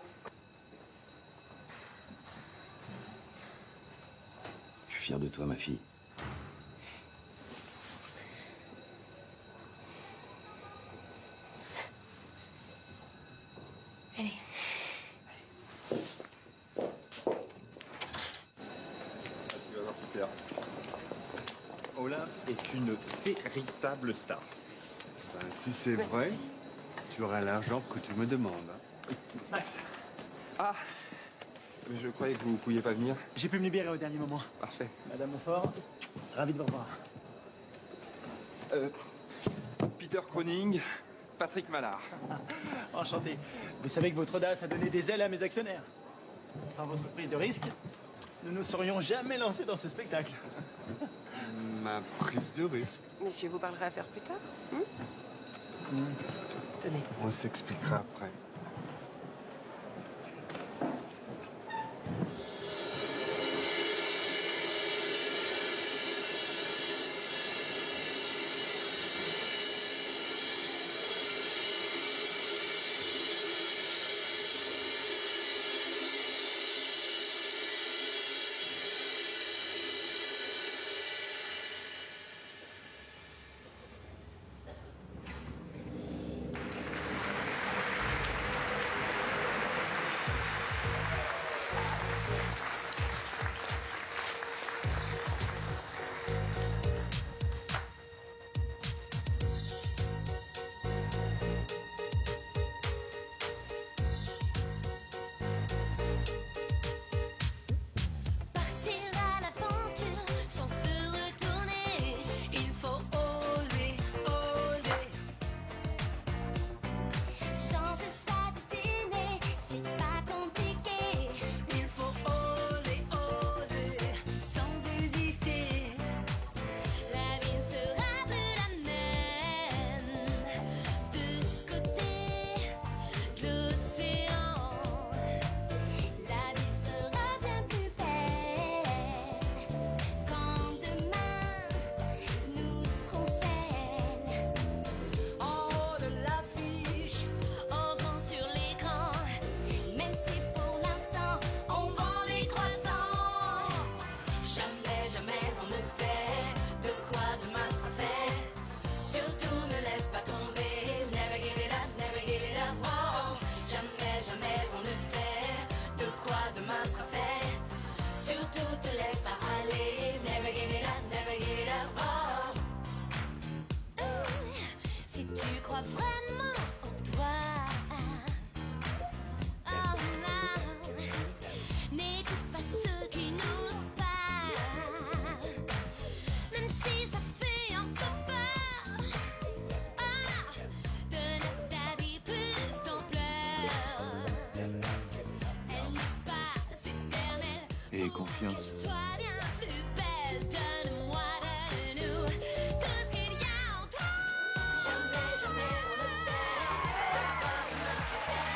Je suis fier de toi, ma fille. Allez. Alors, super. Olympe est une véritable star. Ben, si c'est vrai, tu auras l'argent que tu me demandes. Max, Ah, mais je croyais que vous ne pouviez pas venir. j'ai pu me libérer au dernier moment. Parfait. Madame Montfort, ravi de vous revoir. Peter Croning, Patrick Mallard. Enchanté. Vous savez que votre audace a donné des ailes à mes actionnaires. Sans votre prise de risque, nous ne nous serions jamais lancés dans ce spectacle. Ma prise de risque. Messieurs, vous parlerez affaires plus tard? Tenez. On s'expliquera après. Et confiance. Sois bien plus belle, donne-moi de nous tout ce qu'il y a en toi. Jamais, jamais on ne sait de quoi demain se fait.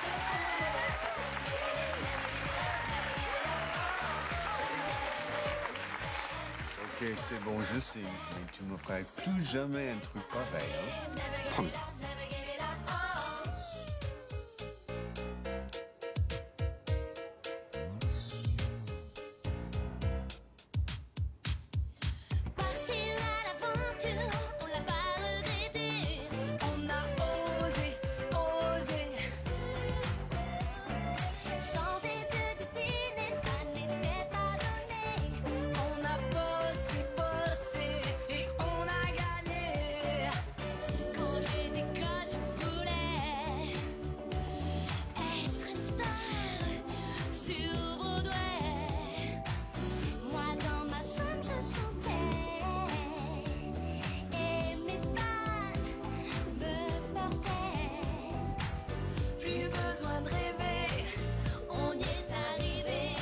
Surtout ne laisse pas tomber. Ok, c'est bon, je sais. Mais tu me ferais plus jamais un truc pareil, hein. Promis. Partir à l'aventure, on l'a pas regretté. On a osé, osé. Changer de destinée, ça n'était pas donné. On a bossé, bossé et on a gagné. Quand j'ai dit que je voulais être une star sur Broadway, moi dans ma chambre je chantais et mes fans me portaient. Plus besoin de rêver. On y est arrivé,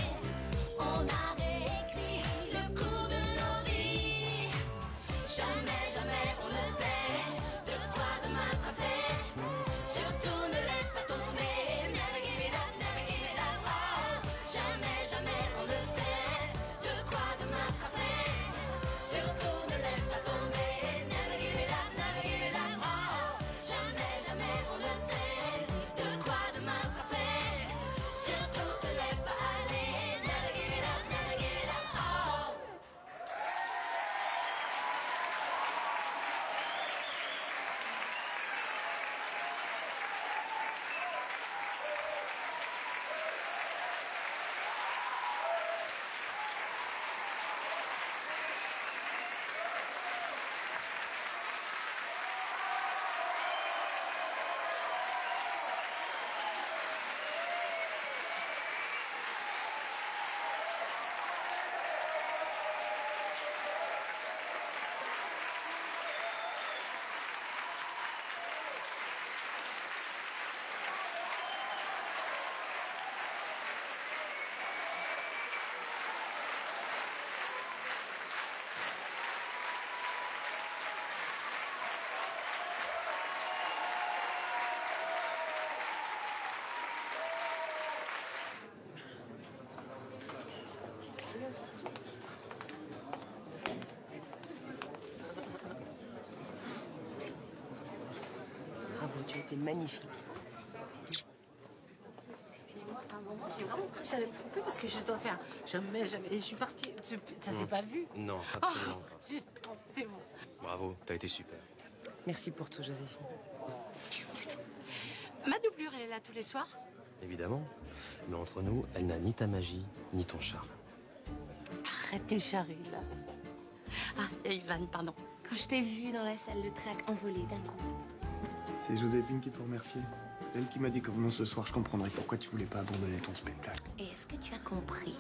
on a réécrit le cours de nos vies. Jamais, jamais on le sait de quoi demain sera fait. Surtout ne laisse pas tomber, never give it up, never give it up. Oh. Jamais, jamais on le sait de quoi demain sera fait. Surtout ne laisse pas tomber, never give it up, never give it up. Oh. Jamais, jamais on le sait de quoi demain sera fait. Surtout te laisse pas aller, never give it up, never give it up. Oh. Bravo, tu étais magnifique. À un moment, j'ai vraiment cru que j'allais me tromper parce que je dois faire jamais, jamais. Et je suis partie. Ça s'est pas vu. Non, Ah, absolument pas. bon, c'est bon. Bravo, t'as été super. Merci pour tout, Joséphine. Ma doublure, elle est là tous les soirs. Évidemment. Mais entre nous, elle n'a ni ta magie, ni ton charme. Arrête, tu me charries, là. Ah, il y a Ivan, pardon. Quand je t'ai vu dans la salle, le trac envolé d'un coup. C'est Joséphine qui te remercie. C'est elle qui m'a dit qu'en venant ce soir, je comprendrais pourquoi tu voulais pas abandonner ton spectacle. Et est-ce que tu as compris?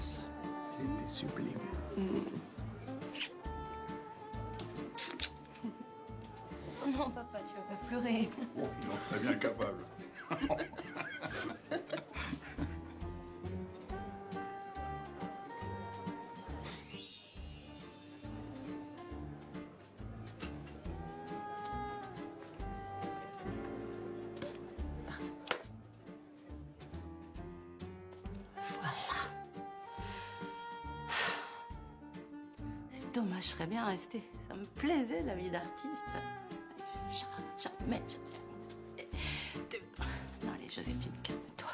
C'était sublime. Oh non, papa, tu vas pas pleurer. Oh, il en serait bien capable. C'est dommage, je serais bien restée. Ça me plaisait, la vie d'artiste. Jamais, jamais. Non, allez, Joséphine, calme-toi.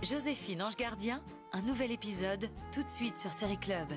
Joséphine Ange Gardien, un nouvel épisode tout de suite sur Série Club.